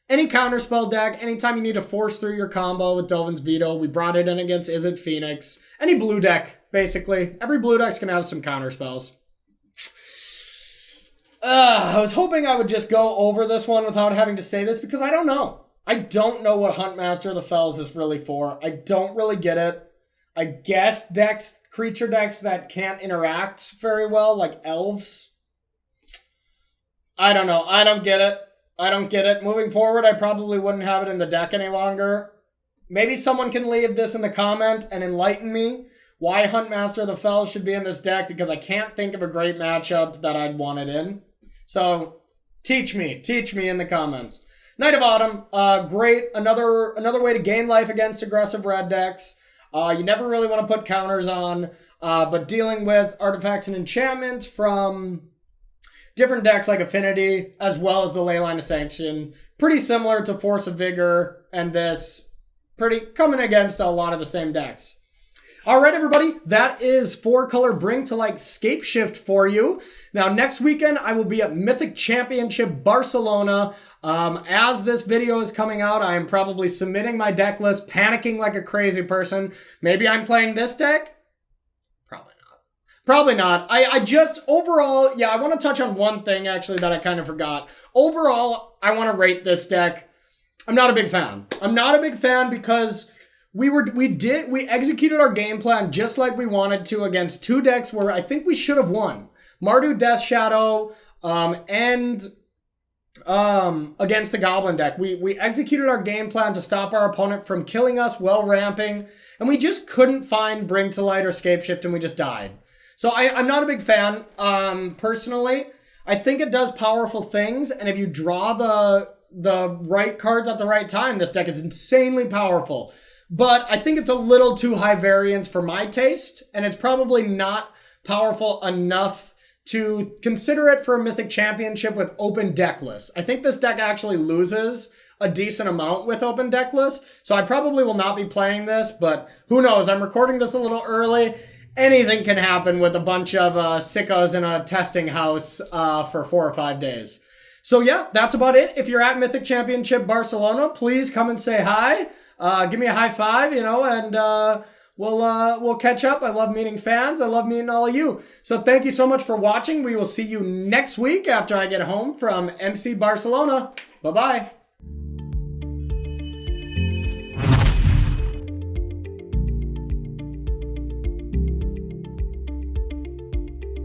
Any counterspell deck, anytime you need to force through your combo with Dovin's Veto, we brought it in against Izzet Phoenix. Any blue deck, basically. Every blue deck's going to have some counterspells. I was hoping I would just go over this one without having to say this, because I don't know. I don't know what Huntmaster of the Fells is really for. I don't really get it. I guess decks, creature decks that can't interact very well, like elves. I don't know. I don't get it. I don't get it. Moving forward, I probably wouldn't have it in the deck any longer. Maybe someone can leave this in the comment and enlighten me why Huntmaster of the Fells should be in this deck, because I can't think of a great matchup that I'd want it in. So, teach me in the comments. Knight of Autumn, great. Another way to gain life against aggressive red decks. You never really want to put counters on, but dealing with artifacts and enchantments from different decks like Affinity, as well as the Leyline of Sanction. Pretty similar to Force of Vigor and this. Pretty coming against a lot of the same decks. All right, everybody, that is 4-color Bring to Light Scapeshift for you. Now, next weekend, I will be at Mythic Championship Barcelona. As this video is coming out, I am probably submitting my deck list, panicking like a crazy person. Maybe I'm playing this deck? Probably not. Probably not. I just, overall, yeah, I want to touch on one thing, actually, that I kind of forgot. Overall, I want to rate this deck. I'm not a big fan. I'm not a big fan because we executed our game plan just like we wanted to against two decks where I think we should have won. Mardu Death Shadow and against the Goblin deck. We executed our game plan to stop our opponent from killing us while ramping, and we just couldn't find Bring to Light or Scapeshift, and we just died. So I'm not a big fan, personally. I think it does powerful things, and if you draw the right cards at the right time, this deck is insanely powerful. But I think it's a little too high variance for my taste, and it's probably not powerful enough to consider it for a Mythic Championship with open deck lists. I think this deck actually loses a decent amount with open deck lists, so I probably will not be playing this, but who knows? I'm recording this a little early. Anything can happen with a bunch of sickos in a testing house for 4 or 5 days. So yeah, that's about it. If you're at Mythic Championship Barcelona, please come and say hi. Give me a high five, and we'll catch up. I love meeting fans. I love meeting all of you. So thank you so much for watching. We will see you next week after I get home from MC Barcelona. Bye-bye.